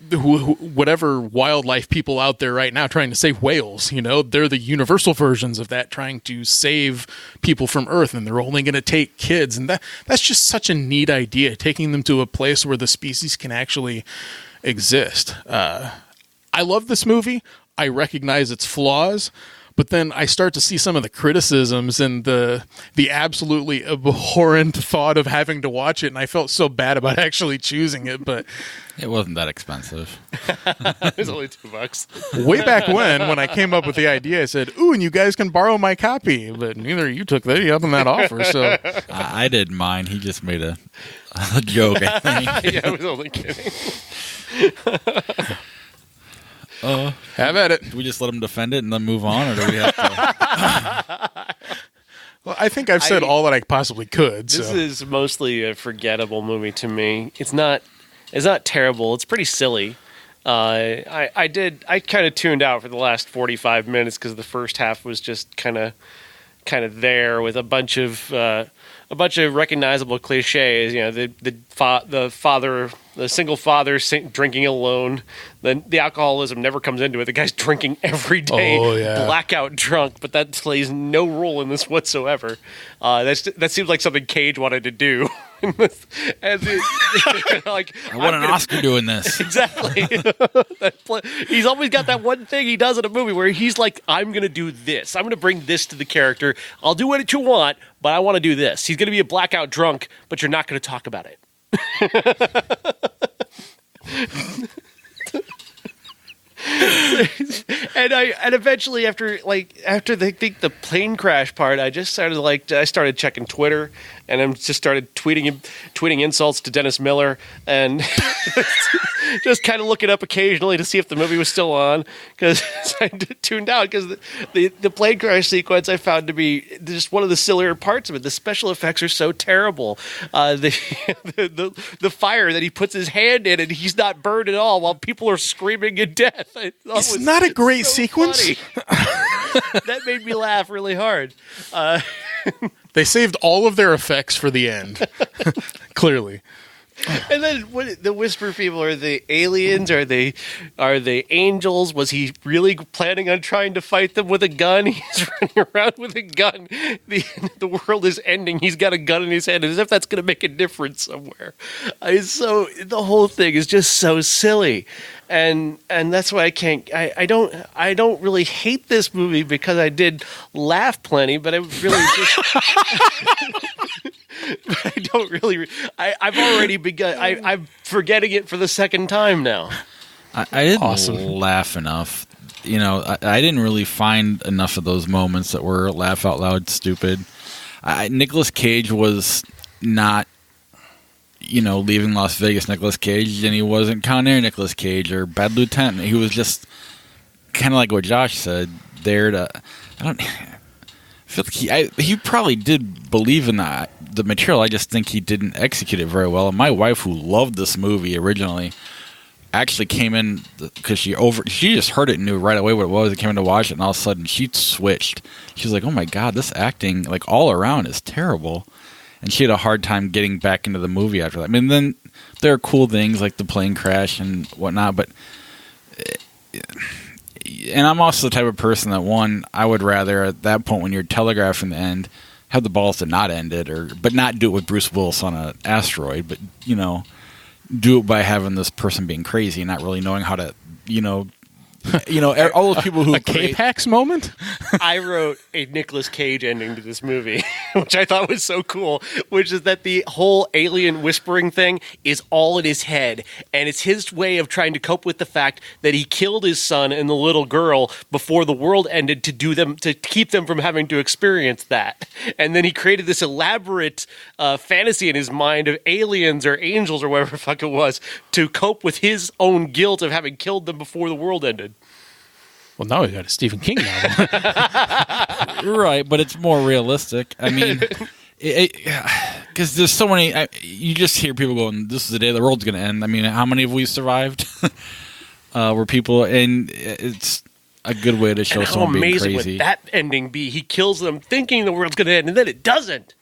[SPEAKER 6] whatever wildlife people out there right now trying to save whales, you know, they're the universal versions of that, trying to save people from Earth, and they're only going to take kids. And that's just such a neat idea, taking them to a place where the species can actually exist. I love this movie. I recognize its flaws, but then I start to see some of the criticisms and the absolutely abhorrent thought of having to watch it, and I felt so bad about actually choosing it, but
[SPEAKER 1] it wasn't that expensive.
[SPEAKER 5] It was only $2.
[SPEAKER 6] Way back when I came up with the idea, I said, "Ooh, and you guys can borrow my copy," but neither of you took that up on that offer. So
[SPEAKER 1] I did mine. He just made a joke, I think.
[SPEAKER 5] Yeah, I was only kidding.
[SPEAKER 6] have at it.
[SPEAKER 1] Do we just let him defend it and then move on, or do we have to?
[SPEAKER 6] Well, I think I've said all that I possibly could.
[SPEAKER 5] This
[SPEAKER 6] so.
[SPEAKER 5] is mostly a forgettable movie to me. It's not terrible. It's pretty silly. I kind of tuned out for the last 45 minutes because the first half was just kind of there with a bunch of recognizable cliches. You know, the single father drinking alone. The alcoholism never comes into it. The guy's drinking every day, blackout drunk, but that plays no role in this whatsoever. That seems like something Cage wanted to do. Like,
[SPEAKER 1] I won an Oscar doing this.
[SPEAKER 5] Exactly. He's always got that one thing he does in a movie where he's like, I'm going to do this. I'm going to bring this to the character. I'll do what you want, but I want to do this. He's going to be a blackout drunk, but you're not going to talk about it. and eventually after the plane crash part, I started checking Twitter, and I just started tweeting insults to Dennis Miller, and just kind of looking up occasionally to see if the movie was still on, because I tuned out because the plane crash sequence I found to be just one of the sillier parts of it. The special effects are so terrible. The fire that he puts his hand in and he's not burned at all while people are screaming in death.
[SPEAKER 6] It's not a great sequence.
[SPEAKER 5] That made me laugh really hard.
[SPEAKER 6] They saved all of their effects for the end. Clearly.
[SPEAKER 5] And then what, the Whisper people, are they aliens? Are they angels? Was he really planning on trying to fight them with a gun? He's running around with a gun. The world is ending. He's got a gun in his hand, as if that's going to make a difference somewhere. So the whole thing is just so silly. And that's why I don't really hate this movie, because I did laugh plenty, but I really just I don't really. I've already begun. I'm forgetting it for the second time now.
[SPEAKER 1] I didn't laugh enough. You know, I didn't really find enough of those moments that were laugh out loud stupid. Nicolas Cage was not, you know, Leaving Las Vegas Nicolas Cage, and he wasn't Con Air Nicolas Cage or Bad Lieutenant. He was just kind of like what Josh said, there to. I feel like he probably did believe in the material. I just think he didn't execute it very well. And my wife, who loved this movie originally, actually came in because she just heard it and knew right away what it was. And came in to watch it, and all of a sudden she switched. She was like, "Oh my god, this acting like all around is terrible." And she had a hard time getting back into the movie after that. I mean, then there are cool things like the plane crash and whatnot, but and I'm also the type of person that I would rather at that point when you're telegraphing the end, have the balls to not end it, but not do it with Bruce Willis on an asteroid, but you know, do it by having this person being crazy and not really knowing how to, all those people who
[SPEAKER 6] a K-Pax moment.
[SPEAKER 5] I wrote a Nicolas Cage ending to this movie, which I thought was so cool, which is that the whole alien whispering thing is all in his head, and it's his way of trying to cope with the fact that he killed his son and the little girl before the world ended to keep them from having to experience that. And then he created this elaborate fantasy in his mind of aliens or angels or whatever the fuck it was to cope with his own guilt of having killed them before the world ended.
[SPEAKER 6] Well, now we've got a Stephen King novel.
[SPEAKER 1] Right, but it's more realistic. I mean, because there's so many. You just hear people going, "This is the day the world's going to end." I mean, how many have we survived? Were people, and it's a good way to show someone being crazy.
[SPEAKER 5] How amazing would that ending be? He kills them thinking the world's going to end, and then it doesn't.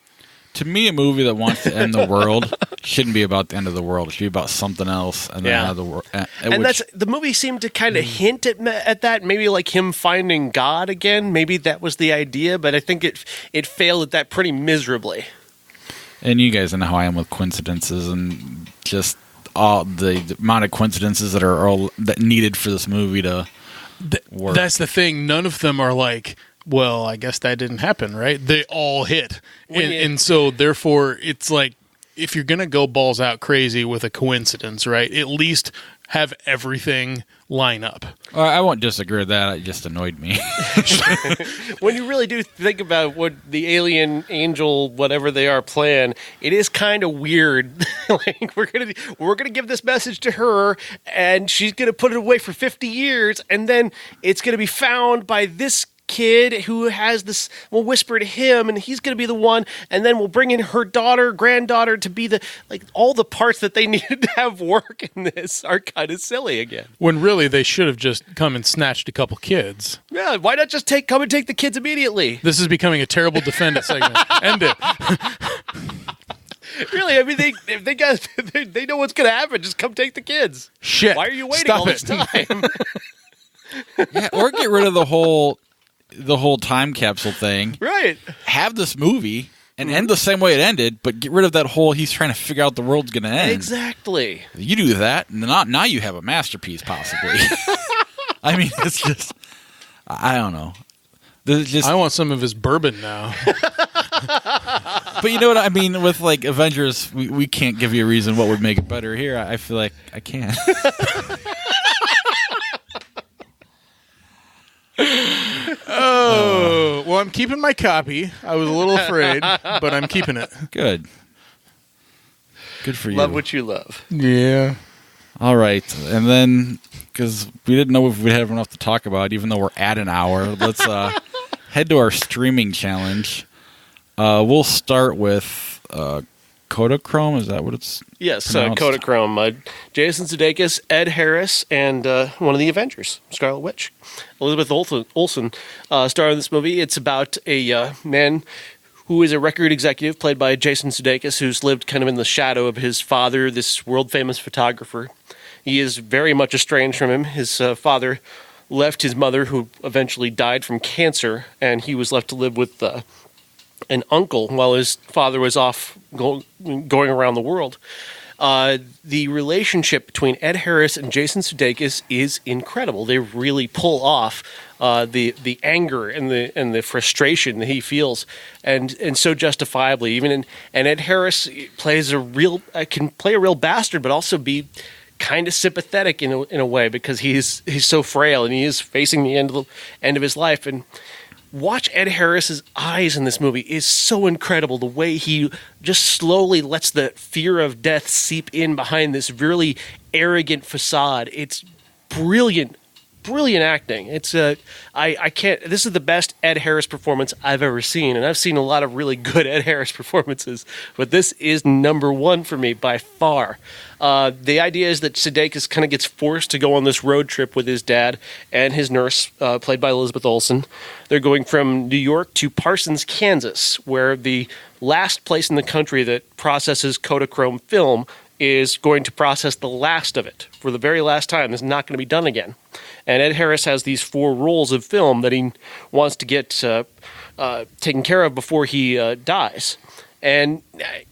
[SPEAKER 1] To me, a movie that wants to end the world shouldn't be about the end of the world. It should be about something else. And then how the world.
[SPEAKER 5] That's the movie seemed to kind of hint at that. Maybe like him finding God again. Maybe that was the idea, but I think it failed at that pretty miserably.
[SPEAKER 1] And you guys know how I am with coincidences and just all the amount of coincidences that are all that needed for this movie to work.
[SPEAKER 6] That's the thing. None of them are like, well, I guess that didn't happen, right? They all hit. And so, therefore, it's like, if you're going to go balls out crazy with a coincidence, right, at least have everything line up.
[SPEAKER 1] I won't disagree with that. It just annoyed me.
[SPEAKER 5] When you really do think about what the alien, angel, whatever they are plan, it is kind of weird. Like we're gonna give this message to her, and she's gonna put it away for 50 years, and then it's gonna be found by this kid who has this. We'll whisper to him, and he's going to be the one, and then we'll bring in her granddaughter to be all the parts that they needed to have work in this are kind of silly again.
[SPEAKER 6] When really they should have just come and snatched a couple kids.
[SPEAKER 5] Yeah, why not just come and take the kids immediately?
[SPEAKER 6] This is becoming a terrible defendant segment. End it.
[SPEAKER 5] Really, I mean, they know what's going to happen. Just come take the kids.
[SPEAKER 6] Shit.
[SPEAKER 5] Why are you waiting
[SPEAKER 6] Stop
[SPEAKER 5] all this time?
[SPEAKER 1] Yeah, or get rid of the whole time capsule thing.
[SPEAKER 5] Right.
[SPEAKER 1] Have this movie and end the same way it ended, but get rid of that whole he's trying to figure out the world's going to end.
[SPEAKER 5] Exactly.
[SPEAKER 1] You do that, and now you have a masterpiece, possibly. I mean, it's just, I don't know.
[SPEAKER 6] I want some of his bourbon now.
[SPEAKER 1] But you know what I mean? With like Avengers, we can't give you a reason what would make it better. Here, I feel like I can.
[SPEAKER 6] Oh, well, I'm keeping my copy. I was a little afraid, but I'm keeping it.
[SPEAKER 1] Good for you.
[SPEAKER 5] Love what you love.
[SPEAKER 6] Yeah.
[SPEAKER 1] All right. And then, because we didn't know if we'd have enough to talk about, even though we're at an hour, let's head to our streaming challenge. We'll start with Kodachrome. Is that what it's
[SPEAKER 5] Yes,
[SPEAKER 1] pronounced?
[SPEAKER 5] Kodachrome. Jason Sudeikis, Ed Harris, and one of the Avengers, Scarlet Witch. Elizabeth Olsen star in this movie. It's about a man who is a record executive played by Jason Sudeikis, who's lived kind of in the shadow of his father, this world-famous photographer. He is very much estranged from him. His father left his mother, who eventually died from cancer, and he was left to live with an uncle while his father was off going around the world. The relationship between Ed Harris and Jason Sudeikis is incredible. They really pull off the anger and the frustration that he feels, and so justifiably. And Ed Harris can play a real bastard, but also be kind of sympathetic in a way, because he's so frail and he is facing the end of his life. And watch Ed Harris's eyes in this movie is so incredible. The way he just slowly lets the fear of death seep in behind this really arrogant facade. It's brilliant acting. It's I can't. This is the best Ed Harris performance I've ever seen, and I've seen a lot of really good Ed Harris performances, but this is number one for me by far. The idea is that Sudeikis kind of gets forced to go on this road trip with his dad and his nurse, played by Elizabeth Olsen. They're going from New York to Parsons, Kansas, where the last place in the country that processes Kodachrome film is going to process the last of it for the very last time. This is not going to be done again. And Ed Harris has these 4 rolls of film that he wants to get taken care of before he dies. And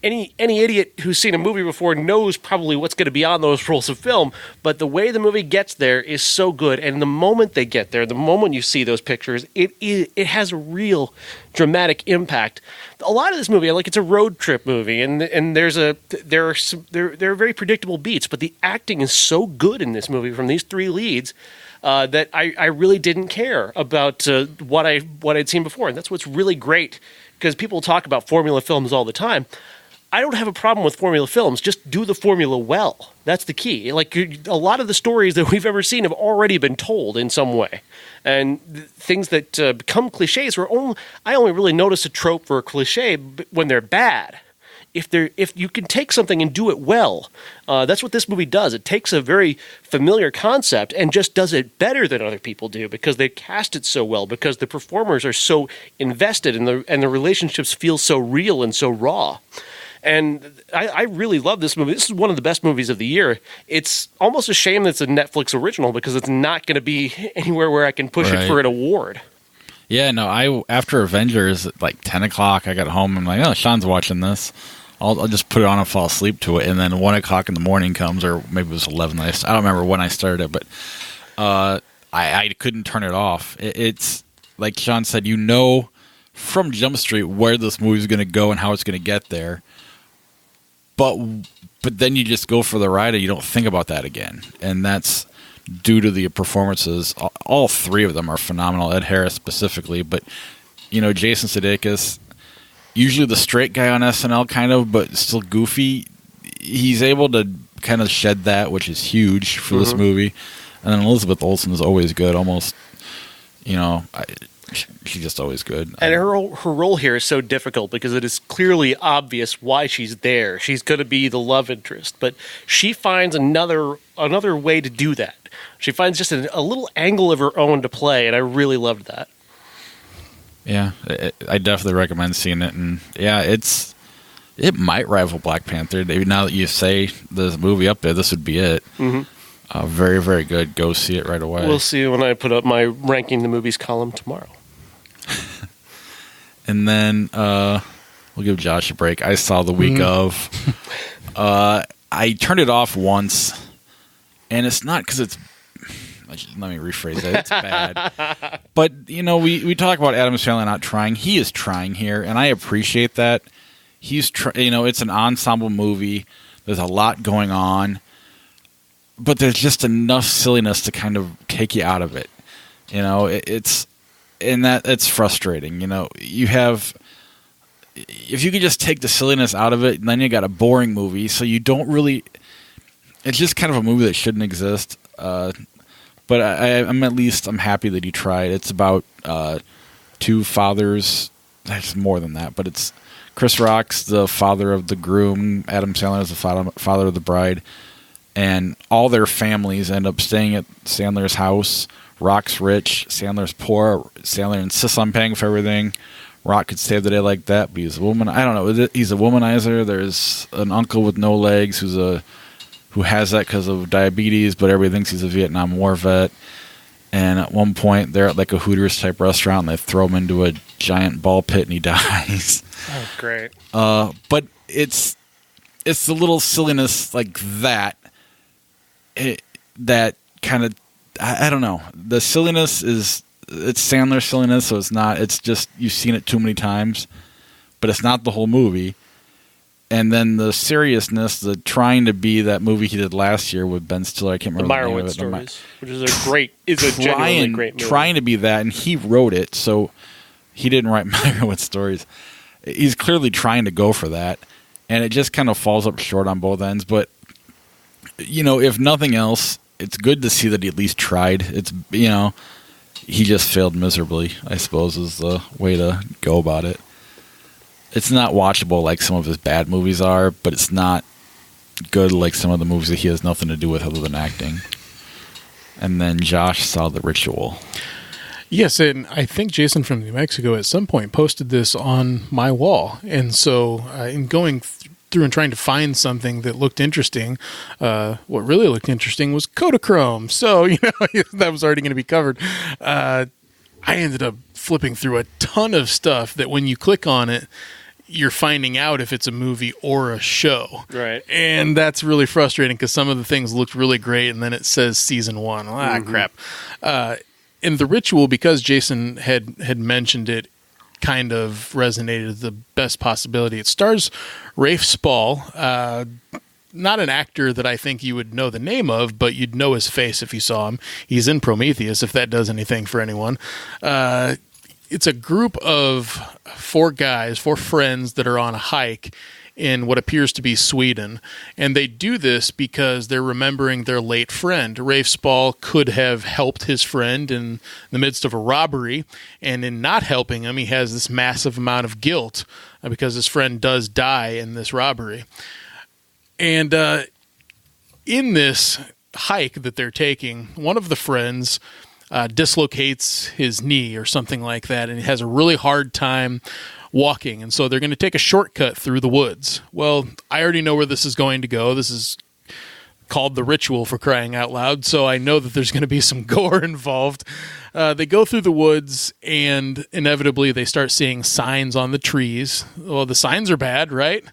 [SPEAKER 5] any idiot who's seen a movie before knows probably what's going to be on those rolls of film, but the way the movie gets there is so good. And the moment they get there, the moment you see those pictures, it has a real dramatic impact. A lot of this movie, like, it's a road trip movie, and there are very predictable beats, but the acting is so good in this movie from these 3 leads that I really didn't care about what I'd seen before. And that's what's really great, because people talk about formula films all the time. I don't have a problem with formula films. Just do the formula well. That's the key. Like, a lot of the stories that we've ever seen have already been told in some way. And things that become cliches I only really notice a trope or a cliche when they're bad. If you can take something and do it well, that's what this movie does. It takes a very familiar concept and just does it better than other people do, because they cast it so well, because the performers are so invested, and the relationships feel so real and so raw. And I really love this movie. This is one of the best movies of the year. It's almost a shame that it's a Netflix original, because it's not going to be anywhere where I can push it for an award.
[SPEAKER 1] Yeah, no, after Avengers at like 10 o'clock, I got home and I'm like, oh, Sean's watching this. I'll just put it on and fall asleep to it. And then 1 o'clock in the morning comes, or maybe it was 11. I don't remember when I started it, but I couldn't turn it off. It's like Sean said, from Jump Street where this movie's going to go and how it's going to get there. But then you just go for the ride and you don't think about that again. And that's due to the performances. All 3 of them are phenomenal. Ed Harris specifically, but Jason Sudeikis, usually the straight guy on SNL kind of, but still goofy. He's able to kind of shed that, which is huge for this movie. And then Elizabeth Olsen is always good. Almost, she's just always good.
[SPEAKER 5] And her role here is so difficult, because it is clearly obvious why she's there. She's going to be the love interest, but she finds another way to do that. She finds just a little angle of her own to play, and I really loved that.
[SPEAKER 1] Yeah, I definitely recommend seeing it, and yeah, it might rival Black Panther. Maybe now that you say the movie up there, this would be it. Mm-hmm. Very, very good. Go see it right away.
[SPEAKER 5] We'll see when I put up my ranking the movies column tomorrow.
[SPEAKER 1] And then we'll give Josh a break. I saw the week of. I turned it off once, and it's not because it's. Let me rephrase that. It's bad. But, we talk about Adam Sandler not trying. He is trying here, and I appreciate that. He's it's an ensemble movie. There's a lot going on. But there's just enough silliness to kind of take you out of it. It's frustrating. You have, if you could just take the silliness out of it, then you got a boring movie. So you don't really, it's just kind of a movie that shouldn't exist. But I'm happy that he tried. It's about 2 fathers. There's more than that, but it's Chris Rock's the father of the groom. Adam Sandler is the father of the bride. And all their families end up staying at Sandler's house. Rock's rich. Sandler's poor. Sandler insists on paying for everything. Rock could save the day like that, but he's a woman. I don't know. He's a womanizer. There's an uncle with no legs who has that because of diabetes, but everybody thinks he's a Vietnam War vet. And at one point, they're at like a Hooters type restaurant, and they throw him into a giant ball pit, and he dies.
[SPEAKER 5] Oh, great!
[SPEAKER 1] But it's the little silliness like that. That kind of, I don't know. The silliness is it's Sandler silliness, so it's not. It's just you've seen it too many times, but it's not the whole movie. And then the seriousness, the trying to be that movie he did last year with Ben Stiller. I can't remember the name of
[SPEAKER 5] Meyerowitz
[SPEAKER 1] it.
[SPEAKER 5] Stories, which is a genuinely great movie.
[SPEAKER 1] Trying to be that, and he wrote it, so he didn't write Meyerowitz Stories. He's clearly trying to go for that, and it just kind of falls up short on both ends. But if nothing else, it's good to see that he at least tried. It's he just failed miserably, I suppose, is the way to go about it. It's not watchable like some of his bad movies are, but it's not good like some of the movies that he has nothing to do with other than acting. And then Josh saw The Ritual.
[SPEAKER 6] Yes, and I think Jason from New Mexico at some point posted this on my wall. And so in going through and trying to find something that looked interesting, what really looked interesting was Kodachrome. So, that was already going to be covered. I ended up flipping through a ton of stuff that when you click on it, you're finding out if it's a movie or a show.
[SPEAKER 5] Right.
[SPEAKER 6] And that's really frustrating because some of the things looked really great and then it says season 1. Crap. In The Ritual, because Jason had mentioned it, kind of resonated the best possibility. It stars Rafe Spall, not an actor that I think you would know the name of, but you'd know his face if you saw him. He's in Prometheus, if that does anything for anyone. It's a group of 4 friends that are on a hike in what appears to be Sweden. And they do this because they're remembering their late friend. Rafe Spall could have helped his friend in the midst of a robbery. And in not helping him, he has this massive amount of guilt because his friend does die in this robbery. And in this hike that they're taking, one of the friends dislocates his knee or something like that, and he has a really hard time walking. And so they're going to take a shortcut through the woods. Well, I already know where this is going to go. This is called The Ritual, for crying out loud, so I know that there's going to be some gore involved. They go through the woods, and inevitably they start seeing signs on the trees. Well, the signs are bad, right?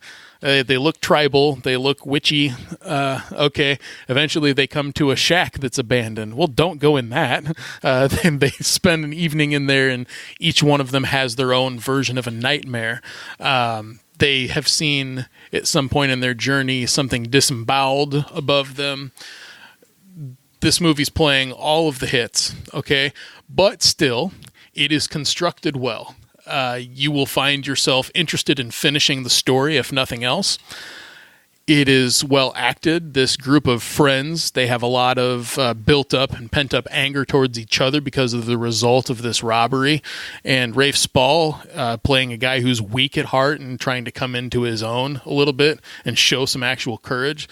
[SPEAKER 6] They look tribal. They look witchy. Okay. Eventually, they come to a shack that's abandoned. Well, don't go in that. Then they spend an evening in there, and each one of them has their own version of a nightmare. They have seen, at some point in their journey, something disemboweled above them. This movie's playing all of the hits, okay? But still, it is constructed well. You will find yourself interested in finishing the story, if nothing else. It is well acted. This group of friends, they have a lot of built up and pent up anger towards each other because of the result of this robbery. And Rafe Spall playing a guy who's weak at heart and trying to come into his own a little bit and show some actual courage.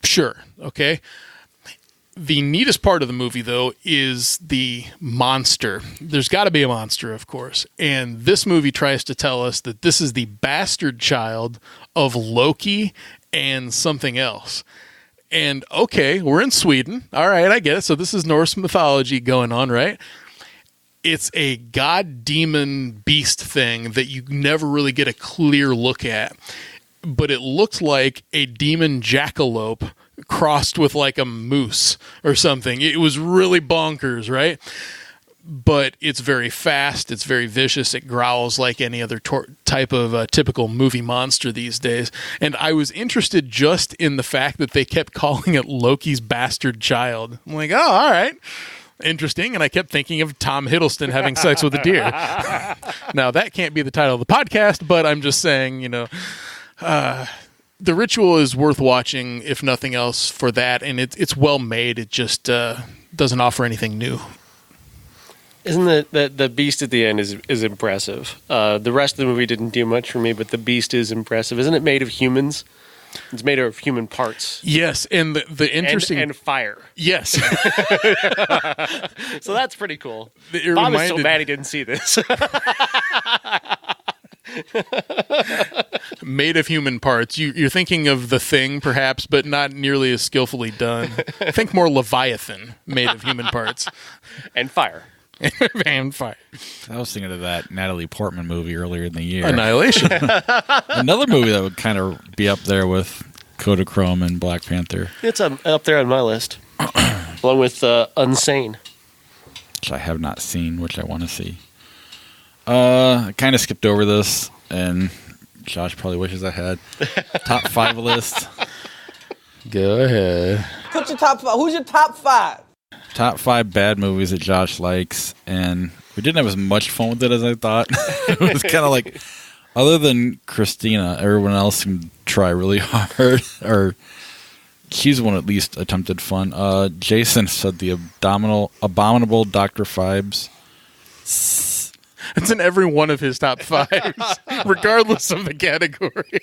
[SPEAKER 6] Sure, okay. The neatest part of the movie, though, is the monster. There's got to be a monster, of course. And this movie tries to tell us that this is the bastard child of Loki and something else. And, okay, we're in Sweden. All right, I get it. So this is Norse mythology going on, right? It's a god demon beast thing that you never really get a clear look at. But it looks like a demon jackalope crossed with like a moose or something. It was really bonkers, right? But it's very fast. It's very vicious. It growls like any other type of typical movie monster these days. And I was interested just in the fact that they kept calling it Loki's bastard child. I'm like, oh, all right. Interesting. And I kept thinking of Tom Hiddleston having sex with a deer. Now, that can't be the title of the podcast, but I'm just saying, The Ritual is worth watching, if nothing else, for that, and it's well made. It just doesn't offer anything new.
[SPEAKER 5] Isn't the beast at the end is impressive? The rest of the movie didn't do much for me, but the beast is impressive. Isn't it made of humans? It's made of human parts.
[SPEAKER 6] Yes, and the interesting
[SPEAKER 5] and fire.
[SPEAKER 6] Yes,
[SPEAKER 5] so that's pretty cool. Bob is so mad he didn't see this.
[SPEAKER 6] Made of human parts. You're thinking of The Thing, perhaps, but not nearly as skillfully done. Think more Leviathan, made of human parts.
[SPEAKER 5] And fire.
[SPEAKER 6] And fire.
[SPEAKER 1] I was thinking of that Natalie Portman movie earlier in the year.
[SPEAKER 6] Annihilation.
[SPEAKER 1] Another movie that would kind of be up there with Kodachrome and Black Panther.
[SPEAKER 5] It's up there on my list. Along with Unsane.
[SPEAKER 1] which I have not seen, which I want to see. I kind of skipped over this, and Josh probably wishes I had. Top 5 list.
[SPEAKER 6] Go ahead.
[SPEAKER 9] Put your top 5. Who's your top 5?
[SPEAKER 1] Top 5 bad movies that Josh likes, and we didn't have as much fun with it as I thought. It was kind of like, other than Christina, everyone else seemed to try really hard, or she's one at least attempted fun. Jason said the abominable Dr. Phibes.
[SPEAKER 6] It's in every one of his top 5s, regardless of the category.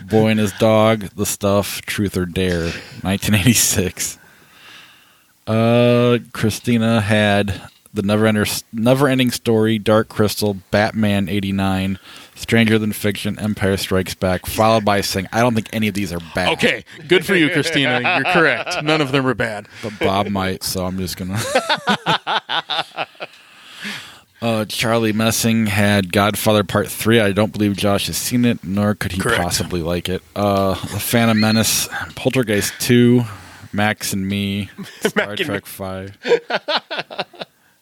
[SPEAKER 1] Boy and His Dog, The Stuff, Truth or Dare, 1986. Christina had The Never-Ending Story, Dark Crystal, Batman 89, Stranger Than Fiction, Empire Strikes Back, followed by saying, I don't think any of these are bad.
[SPEAKER 6] Okay, good for you, Christina. You're correct. None of them are bad.
[SPEAKER 1] But Bob might, so I'm just going to... Charlie Messing had Godfather Part 3. I don't believe Josh has seen it, nor could he possibly like it. The Phantom Menace, Poltergeist 2, Max and Me, Star Trek 5.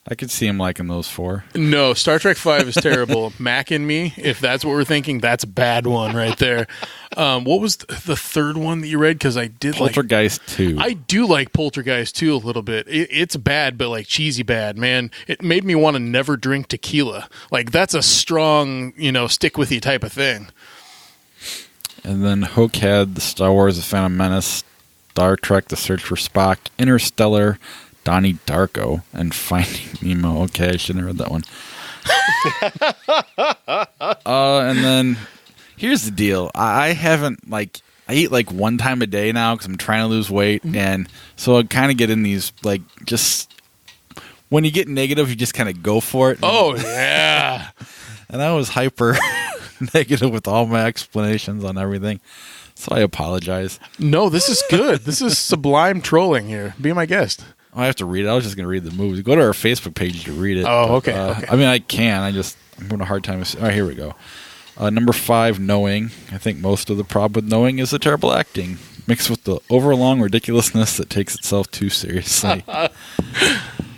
[SPEAKER 1] I could see him liking those 4.
[SPEAKER 6] No, Star Trek 5 is terrible. Mac and Me, if that's what we're thinking, that's a bad one right there. What was the third one that you read? Because I did
[SPEAKER 1] Poltergeist 2.
[SPEAKER 6] I do like Poltergeist 2 a little bit. It's bad, but like cheesy bad, man. It made me want to never drink tequila. Like that's a strong, stick with you type of thing.
[SPEAKER 1] And then Hoke had the Star Wars, The Phantom Menace, Star Trek, The Search for Spock, Interstellar, Donnie Darko, and Finding Nemo. Okay, I shouldn't have read that one. And then here's the deal. I haven't I eat like one time a day now because I'm trying to lose weight, and so I kind of get in these just when you get negative, you just kind of go for it.
[SPEAKER 6] Oh yeah.
[SPEAKER 1] And I was hyper negative with all my explanations on everything, so I apologize.
[SPEAKER 6] No, this is good. This is sublime trolling here. Be my guest.
[SPEAKER 1] I have to read it. I was just going to read the movie. Go to our Facebook page to read it.
[SPEAKER 6] Oh, okay. Okay.
[SPEAKER 1] I mean, I can. I'm having a hard time. All right, here we go. Number 5, Knowing. I think most of the problem with Knowing is the terrible acting, mixed with the overlong ridiculousness that takes itself too seriously.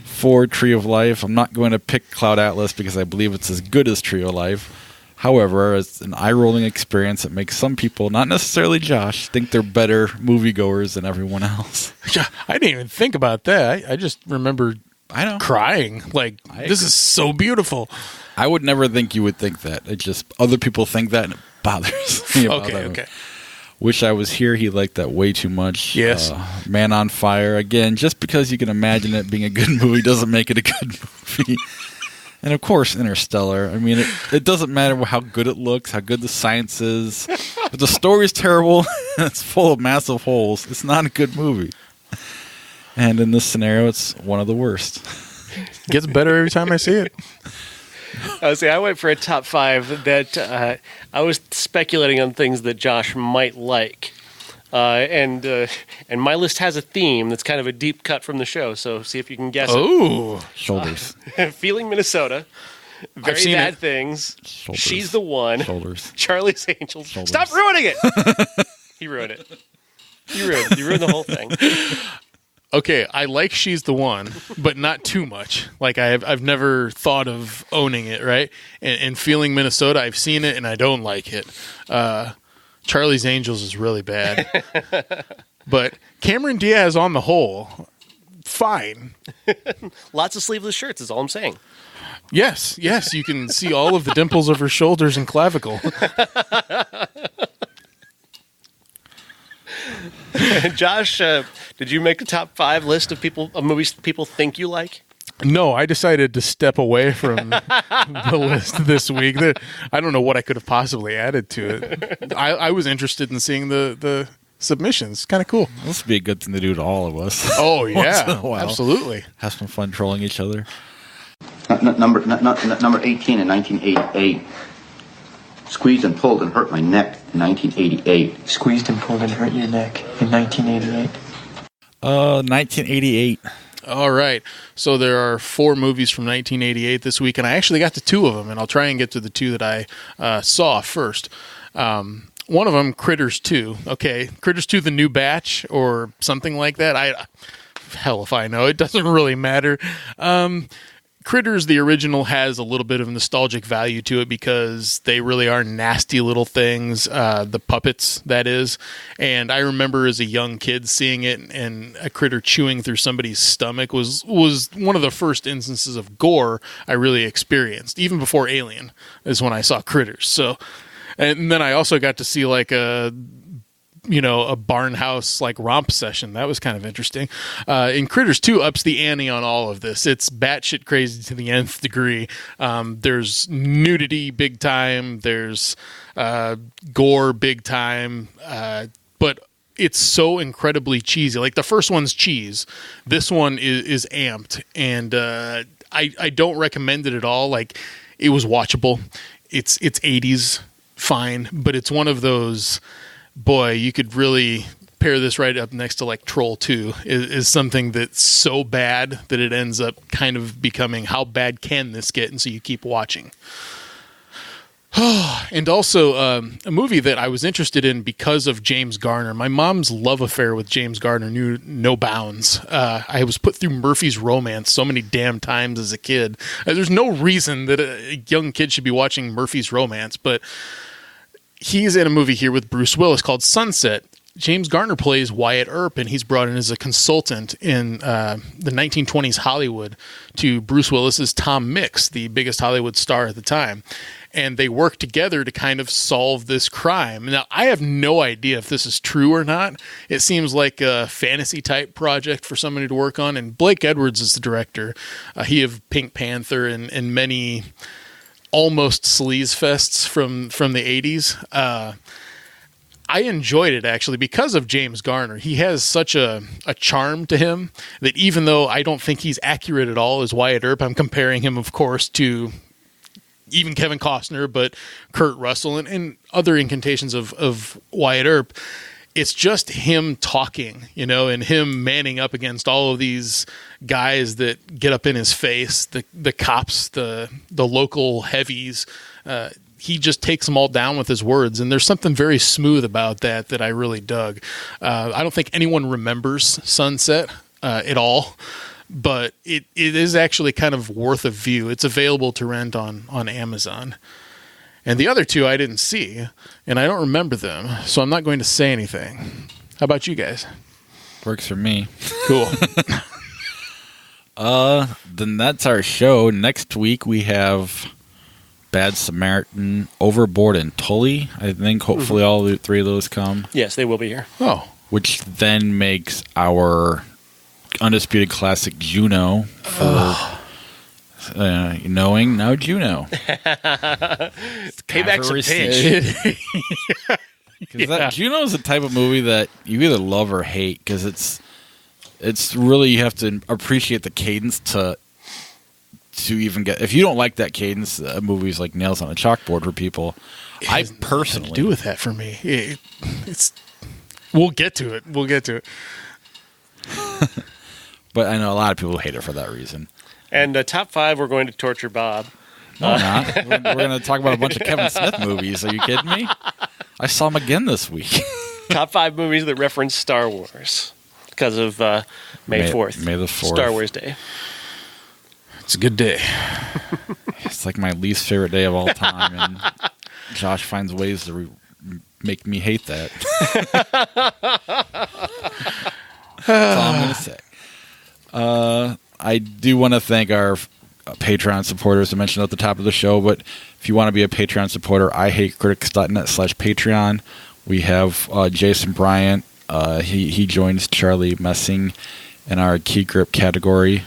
[SPEAKER 1] 4, Tree of Life. I'm not going to pick Cloud Atlas because I believe it's as good as Tree of Life. However, it's an eye-rolling experience that makes some people, not necessarily Josh, think they're better moviegoers than everyone else.
[SPEAKER 6] Yeah, I didn't even think about that. I just remember crying. This is so beautiful.
[SPEAKER 1] I would never think you would think that. It just, other people think that, and it bothers me about that.
[SPEAKER 6] Okay.
[SPEAKER 1] Wish I Was Here. He liked that way too much.
[SPEAKER 6] Yes.
[SPEAKER 1] Man on Fire. Again, just because you can imagine it being a good movie doesn't make it a good movie. And, of course, Interstellar. I mean, it doesn't matter how good it looks, how good the science is. If the story's terrible, it's full of massive holes, it's not a good movie. And in this scenario, it's one of the worst.
[SPEAKER 6] Gets better every time I see it.
[SPEAKER 5] I went for a top 5 that I was speculating on things that Josh might like. And my list has a theme that's kind of a deep cut from the show, so see if you can guess it.
[SPEAKER 6] Oh,
[SPEAKER 1] Shoulders.
[SPEAKER 5] Feeling Minnesota. Very Bad Things.
[SPEAKER 1] Shoulders.
[SPEAKER 5] She's the One.
[SPEAKER 1] Shoulders.
[SPEAKER 5] Charlie's Angels.
[SPEAKER 1] Shoulders.
[SPEAKER 5] Stop ruining it! He ruined it. You ruined the whole thing.
[SPEAKER 6] Okay, I like She's the One, but not too much. Like I've never thought of owning it, right? And Feeling Minnesota, I've seen it and I don't like it. Charlie's Angels is really bad. But Cameron Diaz on the whole, fine.
[SPEAKER 5] Lots of sleeveless shirts is all I'm saying.
[SPEAKER 6] Yes, you can see all of the dimples of her shoulders and clavicle.
[SPEAKER 5] Josh, did you make a top 5 list of movies people think you like?
[SPEAKER 6] No, I decided to step away from the list this week. I don't know what I could have possibly added to it. I was interested in seeing the submissions. Kind of cool.
[SPEAKER 1] This would be a good thing to do to all of us.
[SPEAKER 6] Oh, yeah.
[SPEAKER 1] Once in a while.
[SPEAKER 6] Absolutely.
[SPEAKER 1] Have some fun trolling each other.
[SPEAKER 10] Number 18 in 1988. Squeezed and pulled and hurt my neck in 1988.
[SPEAKER 9] Squeezed and pulled and hurt your neck in 1988.
[SPEAKER 1] 1988.
[SPEAKER 6] All right. So there are 4 movies from 1988 this week, and I actually got to 2 of them, and I'll try and get to the 2 that I saw first. One of them, Critters 2. Okay, Critters 2, The New Batch, or something like that. hell if I know. It doesn't really matter. Critters, the original, has a little bit of nostalgic value to it because they really are nasty little things, the puppets, that is. And I remember as a young kid seeing it, and a critter chewing through somebody's stomach was one of the first instances of gore I really experienced. Even before Alien is when I saw Critters. So, and then I also got to see like a Barnhouse like romp session. That was kind of interesting. And Critters 2 ups the ante on all of this. It's batshit crazy to the nth degree. There's nudity big time. There's gore big time. But it's so incredibly cheesy. Like the first one's cheese. This one is amped. And I don't recommend it at all. Like, it was watchable. It's 80s fine, but it's one of those, boy, you could really pair this right up next to like Troll 2 is something that's so bad that it ends up kind of becoming, how bad can this get? And so you keep watching. And also a movie that I was interested in because of James Garner. My mom's love affair with James Garner knew no bounds. I was put through Murphy's Romance so many damn times as a kid. There's no reason that a young kid should be watching Murphy's Romance, but he's in a movie here with Bruce Willis called Sunset. James Garner plays Wyatt Earp, and he's brought in as a consultant in the 1920s Hollywood to Bruce Willis's Tom Mix, the biggest Hollywood star at the time. And they work together to kind of solve this crime. Now, I have no idea if this is true or not. It seems like a fantasy-type project for somebody to work on. And Blake Edwards is the director. He of Pink Panther and many almost sleaze fests from the 80s. I enjoyed it, actually, because of James Garner. He has such a charm to him that even though I don't think he's accurate at all as Wyatt Earp, I'm comparing him, of course, to even Kevin Costner, but Kurt Russell and other incantations of Wyatt Earp. It's just him talking, and him manning up against all of these guys that get up in his face, the cops, the local heavies. He just takes them all down with his words, and there's something very smooth about that I really dug. I don't think anyone remembers Sunset at all, but it is actually kind of worth a view. It's available to rent on Amazon. And the other two I didn't see, and I don't remember them, so I'm not going to say anything. How about you guys?
[SPEAKER 1] Works for me.
[SPEAKER 6] Cool.
[SPEAKER 1] Then that's our show. Next week we have Bad Samaritan, Overboard, and Tully. I think hopefully all the three of those come.
[SPEAKER 5] Yes, they will be here.
[SPEAKER 6] Oh.
[SPEAKER 1] Which then makes our undisputed classic Juno for knowing now Juno.
[SPEAKER 5] Payback's a bitch.
[SPEAKER 1] Because Juno is the type of movie that you either love or hate, because it's really, you have to appreciate the cadence to even get. If you don't like that cadence, a movie's like nails on a chalkboard for people. I personally
[SPEAKER 6] do with that for me. It's we'll get to it.
[SPEAKER 1] But I know a lot of people hate it for that reason.
[SPEAKER 5] And top 5, we're going to torture Bob.
[SPEAKER 1] No, we're not. We're going to talk about a bunch of Kevin Smith movies. Are you kidding me? I saw him again this week.
[SPEAKER 5] Top 5 movies that reference Star Wars because of May 4th.
[SPEAKER 1] May the 4th.
[SPEAKER 5] Star Wars Day.
[SPEAKER 6] It's a good day.
[SPEAKER 1] It's like my least favorite day of all time, and Josh finds ways to make me hate that. That's all I'm going to say. I do want to thank our Patreon supporters I mentioned at the top of the show, but if you want to be a Patreon supporter, ihatecritics.net/Patreon. We have Jason Bryant. He joins Charlie Messing in our Key Grip category.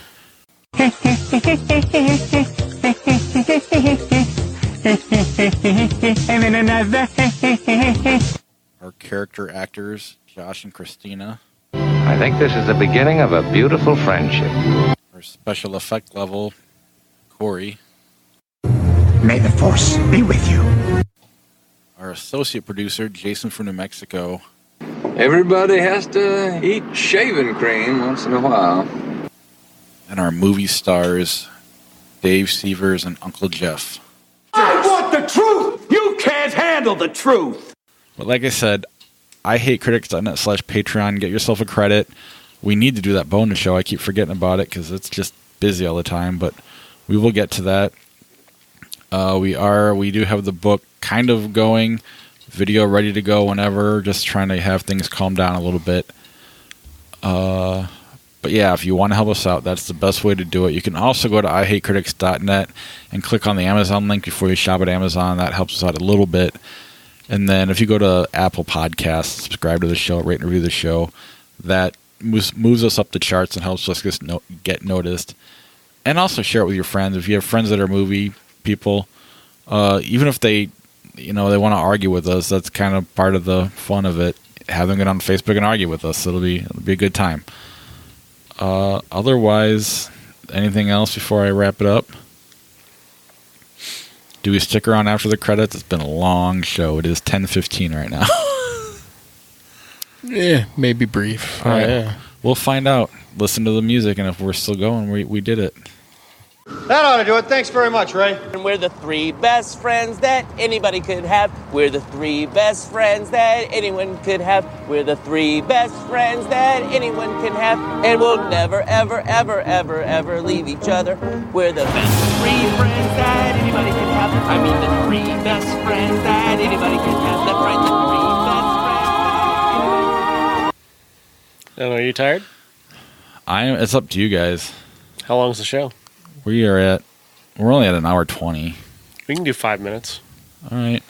[SPEAKER 1] Our character actors, Josh and Christina.
[SPEAKER 11] I think this is the beginning of a beautiful friendship.
[SPEAKER 1] Our special effect level, Corey.
[SPEAKER 12] May the Force be with you.
[SPEAKER 1] Our associate producer, Jason from New Mexico.
[SPEAKER 13] Everybody has to eat shaving cream once in a while.
[SPEAKER 1] And our movie stars, Dave Severs and Uncle Jeff.
[SPEAKER 12] I want the truth! You can't handle the truth!
[SPEAKER 1] But like I said, ihatecritics.net/Patreon. Get yourself a credit. we need to do that bonus show. I keep forgetting about it because it's just busy all the time, but we will get to that. We do have the book kind of going, video ready to go whenever, just trying to have things calm down a little bit. But yeah, if you want to help us out, that's the best way to do it. You can also go to ihatecritics.net and click on the Amazon link before you shop at Amazon. That helps us out a little bit. And then if you go to Apple Podcasts, subscribe to the show, rate and review the show, that moves us up the charts and helps us get noticed. And also share it with your friends. If you have friends that are movie people, even if they want to argue with us, that's kind of part of the fun of it. Have them get on Facebook and argue with us. It'll be a good time. Otherwise, anything else before I wrap it up? Do we stick around after the credits? It's been a long show. It is 10:15 right now.
[SPEAKER 6] Yeah, maybe brief.
[SPEAKER 1] All right.
[SPEAKER 6] Yeah.
[SPEAKER 1] We'll find out. Listen to the music, and if we're still going, we did it.
[SPEAKER 4] That ought to do it. Thanks very much, Ray.
[SPEAKER 9] And we're the three best friends that anybody could have. We're the three best friends that anyone could have. We're the three best friends that anyone can have. And we'll never, ever, ever, ever, ever leave each other. We're the best three friends that anybody could have. I mean the three best friends that anybody could have. That's right, the three best friends that anybody could have.
[SPEAKER 5] Are you tired?
[SPEAKER 1] It's up to you guys.
[SPEAKER 5] How long is the show?
[SPEAKER 1] We're only at an hour 20.
[SPEAKER 5] We can do 5 minutes.
[SPEAKER 1] All right.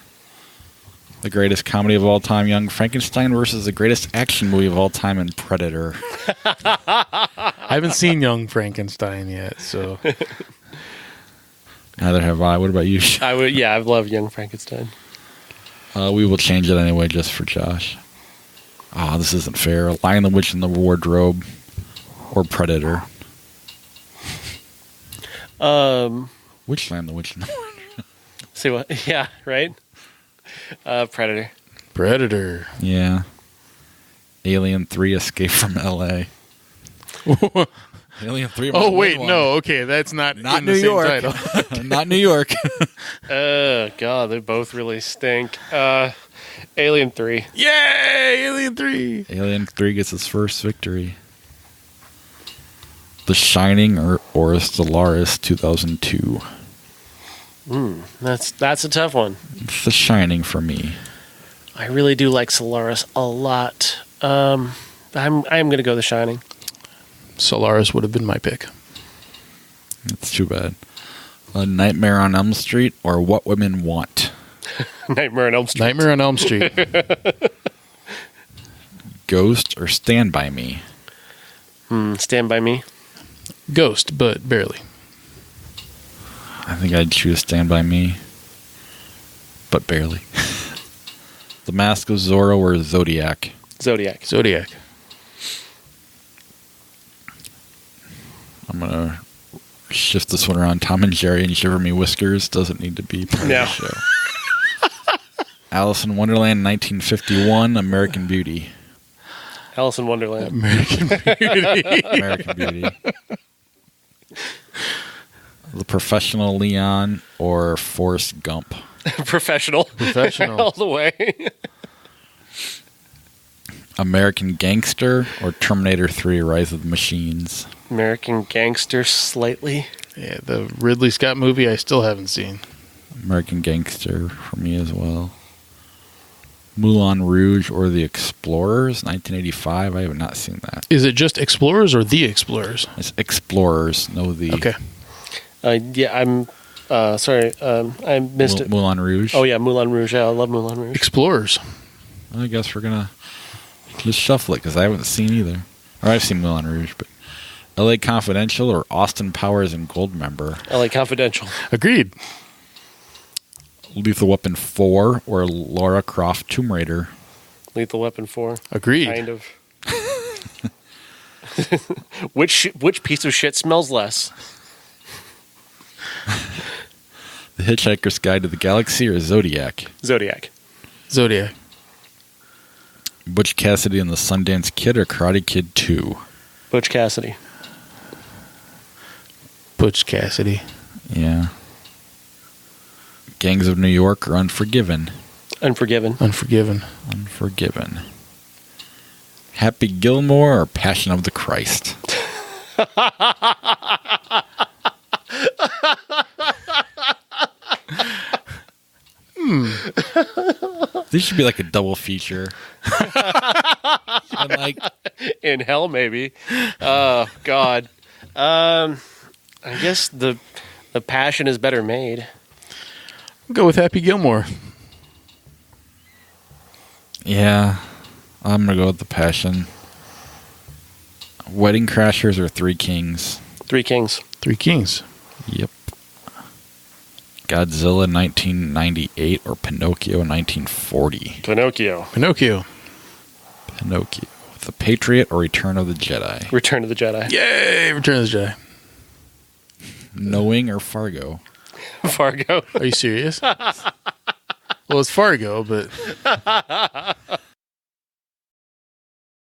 [SPEAKER 1] The greatest comedy of all time, Young Frankenstein, versus the greatest action movie of all time in Predator.
[SPEAKER 6] I haven't seen Young Frankenstein yet, so.
[SPEAKER 1] Neither have I. What about you?
[SPEAKER 5] I love Young Frankenstein.
[SPEAKER 1] We will change it anyway just for Josh. This isn't fair. Lion, the Witch, and the Wardrobe, or Predator. Which Lion, the Witch, and the Wardrobe?
[SPEAKER 5] See what? Yeah, right? Predator.
[SPEAKER 6] Predator.
[SPEAKER 1] Yeah. Alien 3: Escape from L.A. Alien 3.
[SPEAKER 6] Oh, wait, no. Okay, that's not in
[SPEAKER 1] New
[SPEAKER 6] the
[SPEAKER 1] York.
[SPEAKER 6] same title.
[SPEAKER 1] Not New York.
[SPEAKER 5] God, they both really stink. Alien 3.
[SPEAKER 6] Yay! Alien 3.
[SPEAKER 1] Alien 3 gets its first victory. The Shining or Stellaris 2002.
[SPEAKER 5] That's a tough one.
[SPEAKER 1] It's The Shining for me.
[SPEAKER 5] I really do like Solaris a lot. I'm going to go The Shining.
[SPEAKER 6] Solaris would have been my pick.
[SPEAKER 1] It's too bad. A Nightmare on Elm Street or What Women Want.
[SPEAKER 5] Nightmare on Elm Street.
[SPEAKER 6] Nightmare on Elm Street.
[SPEAKER 1] Ghost or Stand By Me.
[SPEAKER 5] Stand By Me.
[SPEAKER 6] Ghost, but barely.
[SPEAKER 1] I think I'd choose Stand By Me, but barely. The Mask of Zorro or Zodiac.
[SPEAKER 5] Zodiac.
[SPEAKER 1] I'm going to shift this one around. Tom and Jerry and Shiver Me Whiskers doesn't need to be part of the show. Alice in Wonderland 1951, American Beauty.
[SPEAKER 5] Alice in Wonderland.
[SPEAKER 6] American Beauty.
[SPEAKER 1] American Beauty. The Professional Leon or Forrest Gump.
[SPEAKER 5] Professional. All the way.
[SPEAKER 1] American Gangster or Terminator 3 Rise of the Machines.
[SPEAKER 5] American Gangster slightly.
[SPEAKER 6] Yeah, the Ridley Scott movie I still haven't seen.
[SPEAKER 1] American Gangster for me as well. Moulin Rouge or The Explorers 1985. I have not seen that.
[SPEAKER 6] Is it just Explorers or The Explorers?
[SPEAKER 1] It's Explorers, no The.
[SPEAKER 6] Okay.
[SPEAKER 5] I'm sorry. I missed it.
[SPEAKER 1] Moulin Rouge.
[SPEAKER 5] Oh yeah, Moulin Rouge. Yeah, I love Moulin Rouge.
[SPEAKER 6] Explorers.
[SPEAKER 1] I guess we're gonna just shuffle it because I haven't seen either. Or I've seen Moulin Rouge, but L.A. Confidential or Austin Powers and Goldmember.
[SPEAKER 5] L.A. Confidential.
[SPEAKER 6] Agreed.
[SPEAKER 1] Lethal Weapon 4 or Lara Croft Tomb Raider.
[SPEAKER 5] Lethal Weapon 4.
[SPEAKER 6] Agreed.
[SPEAKER 5] Kind of. Which piece of shit smells less?
[SPEAKER 1] The Hitchhiker's Guide to the Galaxy or Zodiac?
[SPEAKER 5] Zodiac.
[SPEAKER 1] Butch Cassidy and the Sundance Kid or Karate Kid 2?
[SPEAKER 5] Butch Cassidy.
[SPEAKER 1] Yeah. Gangs of New York or Unforgiven?
[SPEAKER 5] Unforgiven.
[SPEAKER 1] Happy Gilmore or Passion of the Christ? This should be like a double feature.
[SPEAKER 5] In hell, maybe. Oh God. I guess the Passion is better made.
[SPEAKER 6] We'll go with Happy Gilmore.
[SPEAKER 1] Yeah, I'm gonna go with the Passion. Wedding Crashers or Three Kings?
[SPEAKER 5] Three Kings.
[SPEAKER 6] Three Kings.
[SPEAKER 1] Yep. Godzilla 1998 or Pinocchio 1940?
[SPEAKER 5] Pinocchio.
[SPEAKER 6] Pinocchio.
[SPEAKER 1] Pinocchio. The Patriot or Return of the Jedi?
[SPEAKER 5] Return of the Jedi.
[SPEAKER 6] Yay! Return of the Jedi.
[SPEAKER 1] Knowing or Fargo?
[SPEAKER 5] Fargo.
[SPEAKER 6] Are you serious? Well, it's Fargo, but